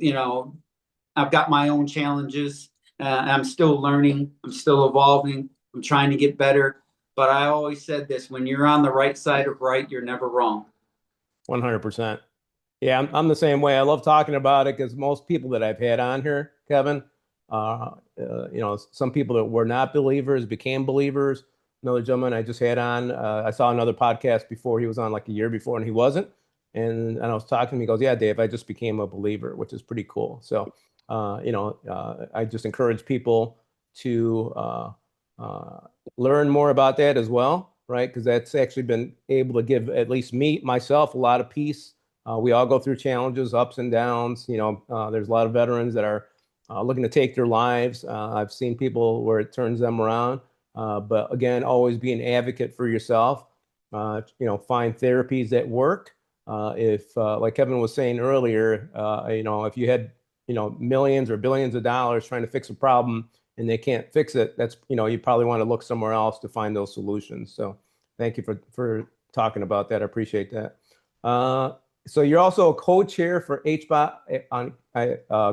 I've got my own challenges. I'm still learning. I'm still evolving. I'm trying to get better. But I always said this, when you're on the right side of right, you're never wrong. 100%. Yeah, I'm the same way. I love talking about it because most people that I've had on here, Kevin, some people that were not believers became believers. Another gentleman I just had on, I saw another podcast before, he was on like a year before and he wasn't. And I was talking to him, he goes, yeah, Dave, I just became a believer, which is pretty cool. So, I just encourage people to learn more about that as well, right? Because that's actually been able to give at least myself, a lot of peace. We all go through challenges, ups and downs. There's a lot of veterans that are looking to take their lives. I've seen people where it turns them around. But again, always be an advocate for yourself. Find therapies that work. If like Kevin was saying earlier, if you had millions or billions of dollars trying to fix a problem and they can't fix it, that's you probably want to look somewhere else to find those solutions. So thank you for talking about that. I appreciate that. So you're also a co-chair for HBOT on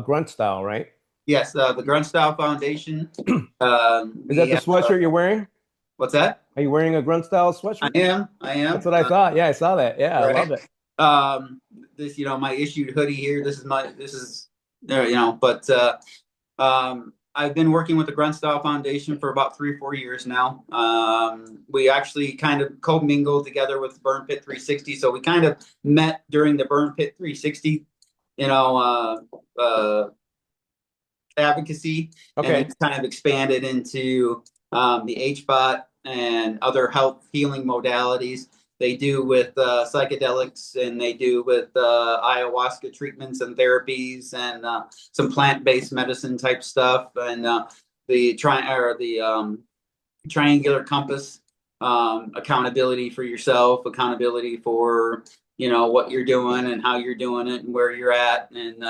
Grunt Style, right? Yes, the Grunt Style Foundation. Is that We the have, sweatshirt you're wearing? what's that? Are you wearing a grunt style I sweatshirt? am. I That's am. what I thought. Yeah, I saw that. Yeah, I love Right. it. This, my issued hoodie here. This is there, but I've been working with the Grunt Style Foundation for about 3 or 4 years now. We actually kind of co-mingled together with Burn Pit 360. So we kind of met during the Burn Pit 360, you know, advocacy, and Okay. it's kind of expanded into the HBOT and other health healing modalities. They do with psychedelics, and they do with ayahuasca treatments and therapies, and some plant-based medicine type stuff, and the triangular compass, accountability for yourself, accountability for what you're doing and how you're doing it and where you're at, and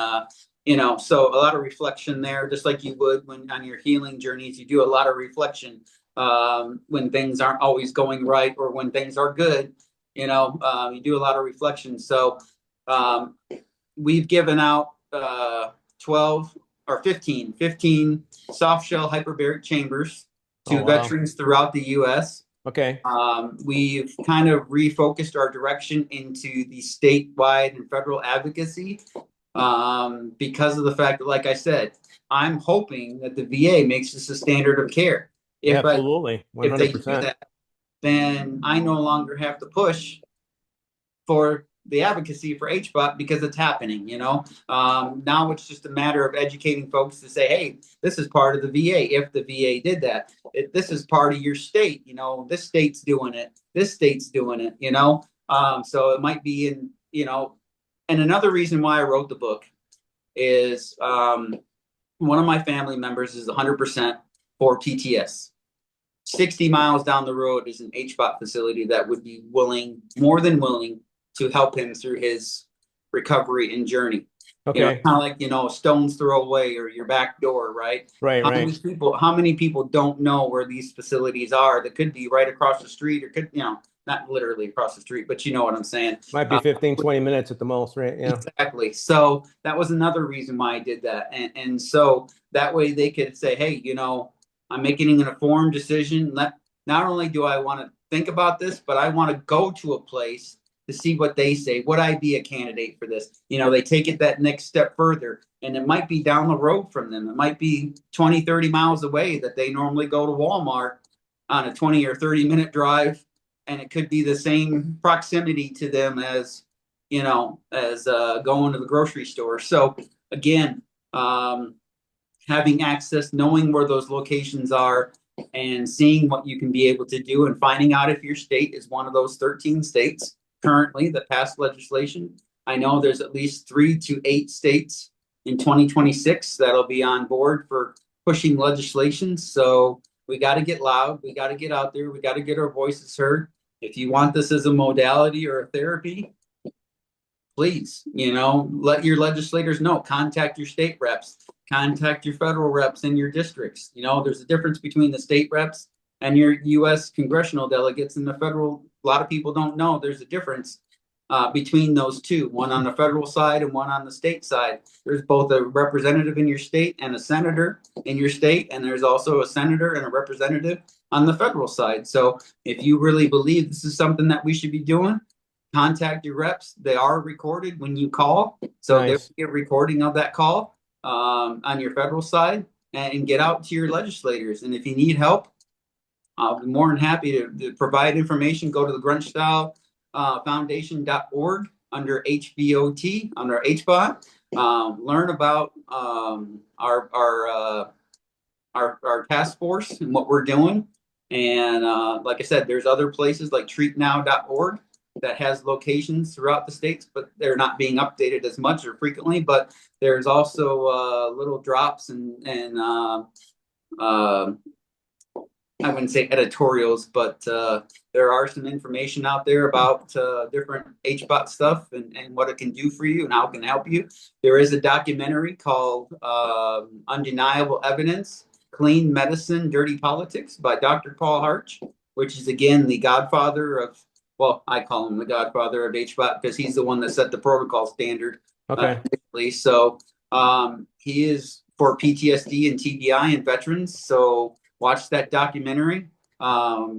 so a lot of reflection there, just like you would when on your healing journeys. You do a lot of reflection when things aren't always going right, or when things are good. You do a lot of reflection. So um, we've given out 12 or 15 soft shell hyperbaric chambers Oh to wow. veterans throughout the U.S. Okay. We've kind of refocused our direction into the statewide and federal advocacy, because of the fact that, like I said, I'm hoping that the VA makes this a standard of care. Yeah, If I, absolutely. if they do 100%. that, then I no longer have to push for the advocacy for HBOT, because it's happening. Now it's just a matter of educating folks to say, hey, this is part of the VA. If the VA did that, this is part of your state. This state's doing it. This state's doing it. So it might be in. And another reason why I wrote the book is one of my family members is 100% for PTS. 60 miles down the road is an HBOT facility that would be more than willing, to help him through his recovery and journey. Okay. Kind of like, a stone's throw away or your back door, right? Right, How many right. people, how many people don't know where these facilities are that could be right across the street, or could, not literally across the street, but you know what I'm saying. Might be 15, 20 minutes at the most, right? Yeah. Exactly. So that was another reason why I did that. And so that way they could say, hey, I'm making an informed decision. Not only do I want to think about this, but I want to go to a place to see what they say. Would I be a candidate for this? They take it that next step further, and it might be down the road from them. It might be 20, 30 miles away that they normally go to Walmart on a 20 or 30-minute drive. And it could be the same proximity to them as going to the grocery store. So again, having access, knowing where those locations are, and seeing what you can be able to do, and finding out if your state is one of those 13 states currently that passed legislation. I know there's at least 3 to 8 states in 2026 that'll be on board for pushing legislation. So we got to get loud. We got to get out there. We got to get our voices heard. If you want this as a modality or a therapy, please, let your legislators know. Contact your state reps, contact your federal reps in your districts. There's a difference between the state reps and your U.S. congressional delegates and the federal. A lot of people don't know there's a difference between those two, one on the federal side and one on the state side. There's both a representative in your state and a senator in your state, and there's also a senator and a representative on the federal side. So if you really believe this is something that we should be doing, contact your reps. They are recorded when you call. So Nice. there'll be a recording of that call on your federal side, and get out to your legislators. And if you need help, I'll be more than happy to provide information. Go to the grunstyle.foundation.org under HBOT, under HBOT. Learn about our task force and what we're doing. And like I said, there's other places like treatnow.org that has locations throughout the states, but they're not being updated as much or frequently. But there's also little drops and I wouldn't say editorials, but there are some information out there about different HBOT stuff, and what it can do for you and how it can help you. There is a documentary called Undeniable Evidence, Clean Medicine, Dirty Politics by Dr. Paul Harch, which is, again, the godfather of, well, I call him the godfather of HBOT because he's the one that set the protocol standard. Okay. So he is for PTSD and TBI and veterans. So watch that documentary,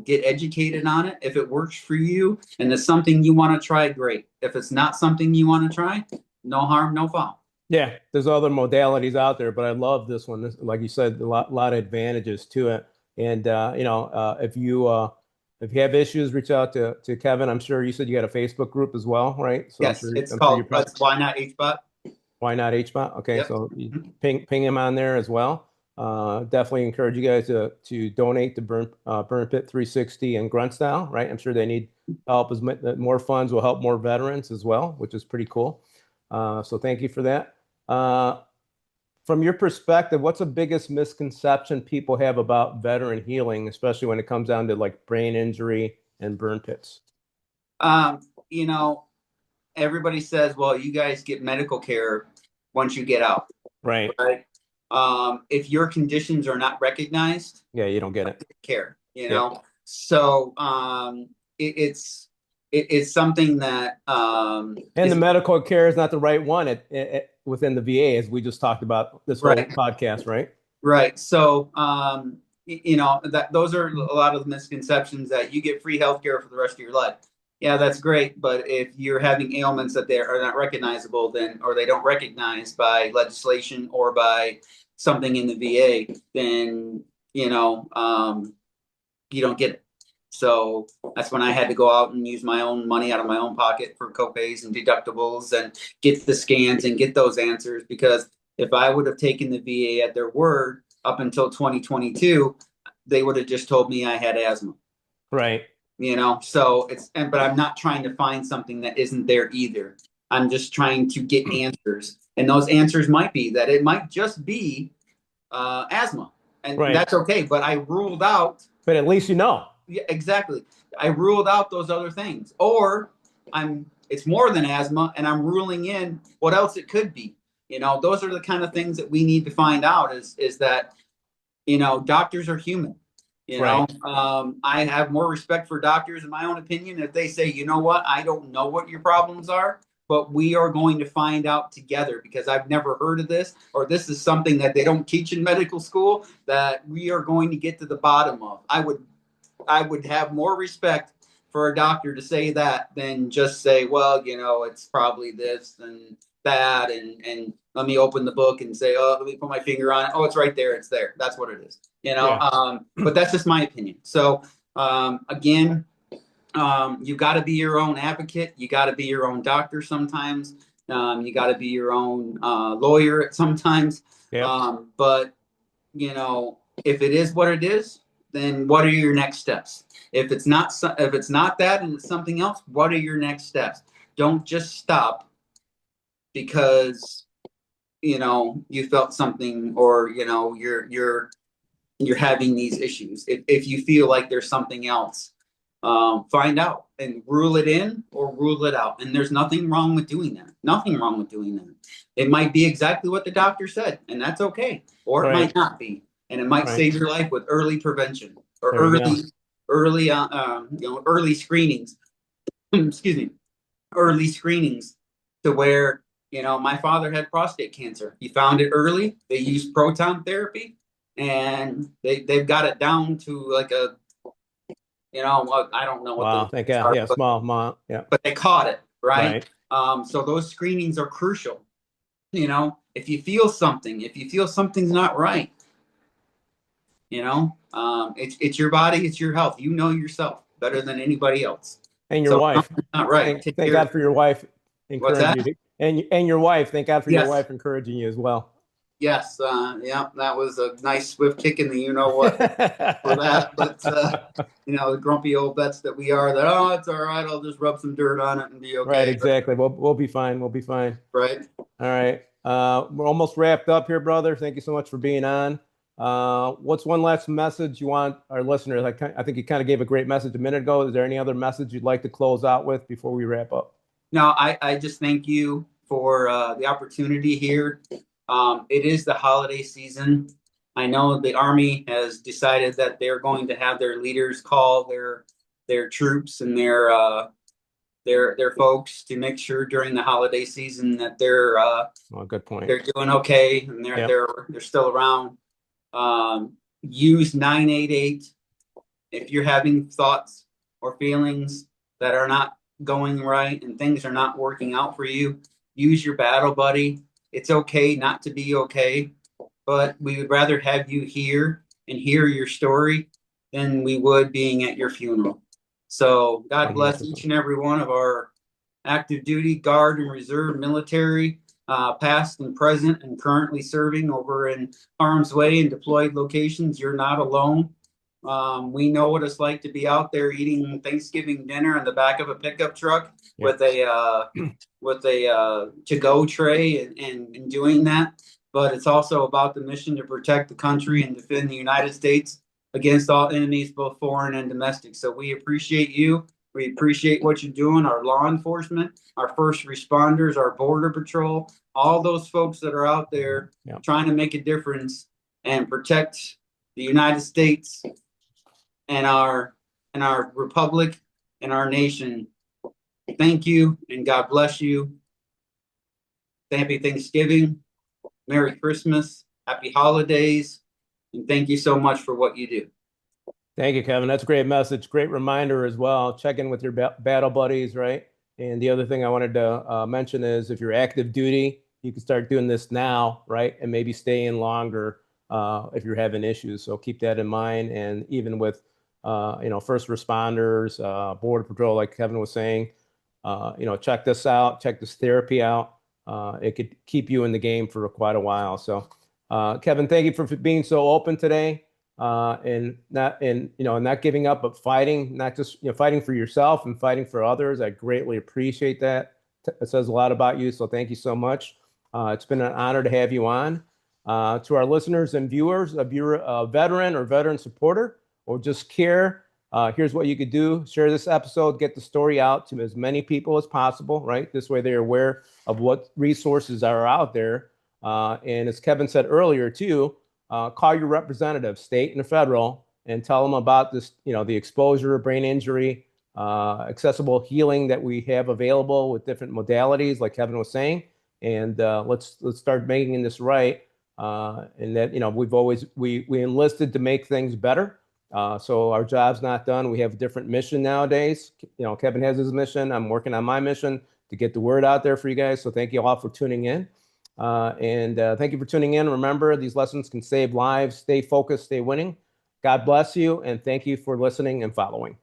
get educated on it. If it works for you and it's something you want to try, great. If it's not something you want to try, no harm, no foul. Yeah, there's other modalities out there, but I love this one. Like you said, a lot of advantages to it. And if you have issues, reach out to Kevin. I'm sure you said you got a Facebook group as well, right? So Yes, I'm sure you're probably, Why Not HBOT? why not HBOT? Okay, Yep. so you ping him on there as well. Definitely encourage you guys to donate to Burn Pit 360 and Grunt Style, right? I'm sure they need help. More funds will help more veterans as well, which is pretty cool. So thank you for that. From your perspective, what's the biggest misconception people have about veteran healing, especially when it comes down to like brain injury and burn pits? You know, everybody says, well, you guys get medical care once you get out. Right. Right. If your conditions are not recognized, yeah, you don't get it. Care, you know. So it's something that and the medical care is not the right one within the VA, as we just talked about this whole podcast, right? Right. So you know, that those are a lot of the misconceptions, that you get free healthcare for the rest of your life. Yeah, that's great, but if you're having ailments that they are not recognizable, then, or they don't recognize by legislation or by something in the VA, then you know, you don't get it. So that's when I had to go out and use my own money out of my own pocket for copays and deductibles and get the scans and get those answers. Because if I would have taken the VA at their word up until 2022, they would have just told me I had asthma. Right. You know, so but I'm not trying to find something that isn't there either. I'm just trying to get answers. And those answers might be that it might just be asthma. And that's okay. But I ruled out. But at least you know. Yeah, exactly. I ruled out those other things. Or it's more than asthma, and I'm ruling in what else it could be. You know, those are the kind of things that we need to find out, is that, you know, doctors are human. You know, I have more respect for doctors, in my own opinion, if they say, you know what, I don't know what your problems are, but we are going to find out together, because I've never heard of this, or this is something that they don't teach in medical school, that we are going to get to the bottom of. I would have more respect for a doctor to say that than just say, well, you know, it's probably this and that, and let me open the book and say, oh, let me put my finger on it. Oh, it's right there. It's there. That's what it is. You know, but that's just my opinion. So again, you got to be your own advocate. You got to be your own doctor sometimes. You got to be your own lawyer at sometimes. But, you know, if it is what it is, then what are your next steps? If it's not that and it's something else, what are your next steps? Don't just stop because, you know, you felt something, or, you know, you're having these issues. If you feel like there's something else, find out and rule it in or rule it out. And there's nothing wrong with doing that. Nothing wrong with doing that. It might be exactly what the doctor said, and that's okay. Or it might not be. And it might save your life with early prevention or early screenings. Excuse me, early screenings, to where, you know, my father had prostate cancer. He found it early. They used proton therapy, and they've got it down to like a, you know, I don't know what. Wow, thank God. Yeah, small amount. Yeah, but they caught it, right? So those screenings are crucial. You know, if you feel something's not right, you know, it's your body, it's your health. You know yourself better than anybody else. And your wife. Not right. Thank God for your wife encouraging you. And your wife. Thank God for your wife encouraging you as well. Yes. Yeah, that was a nice swift kick in the you know what for that. But you know, the grumpy old vets that we are, that, oh, it's all right, I'll just rub some dirt on it and be okay. Right, exactly. We'll be fine. We'll be fine. Right. All right. We're almost wrapped up here, brother. Thank you so much for being on. What's one last message you want our listeners? I think you kind of gave a great message a minute ago. Is there any other message you'd like to close out with before we wrap up? No, I just thank you for the opportunity here. It is the holiday season. I know the Army has decided that they're going to have their leaders call their troops and their their folks to make sure during the holiday season that they're good point. they're doing okay and they're still around. Use 988 if you're having thoughts or feelings that are not going right and things are not working out for you. Use your battle buddy. It's okay not to be okay, but we would rather have you here and hear your story than we would being at your funeral. So God bless each and every one of our active duty, guard, and reserve military, past and present and currently serving over in harm's way and deployed locations. You're not alone. We know what it's like to be out there eating Thanksgiving dinner in the back of a pickup truck with a to-go tray and doing that. But it's also about the mission to protect the country and defend the United States against all enemies, both foreign and domestic. So we appreciate you. We appreciate what you're doing, our law enforcement, our first responders, our border patrol, all those folks that are out there trying to make a difference and protect the United States and our republic and our nation. Thank you and God bless you. Happy Thanksgiving, Merry Christmas, Happy Holidays, and thank you so much for what you do. Thank you, Kevin. That's a great message. Great reminder as well. Check in with your battle buddies, right? And the other thing I wanted to mention is if you're active duty, you can start doing this now, right? And maybe stay in longer if you're having issues. So keep that in mind. And even with, first responders, border patrol, like Kevin was saying, check this out, check this therapy out. It could keep you in the game for quite a while. So, Kevin, thank you for being so open today. And not giving up, but fighting, not just, fighting for yourself and fighting for others. I greatly appreciate that. It says a lot about you. So thank you so much. It's been an honor to have you on. To our listeners and viewers, if you're a veteran or veteran supporter or just care, here's what you could do. Share this episode, get the story out to as many people as possible, right? This way they're aware of what resources are out there. And as Kevin said earlier too, call your representative, state and federal, and tell them about this, the exposure, brain injury, accessible healing that we have available with different modalities, like Kevin was saying. And let's start making this right. And that, we enlisted to make things better. So our job's not done. We have a different mission nowadays. Kevin has his mission. I'm working on my mission to get the word out there for you guys. So thank you all for tuning in. And thank you for tuning in. Remember, these lessons can save lives. Stay focused, stay winning. God bless you, and thank you for listening and following.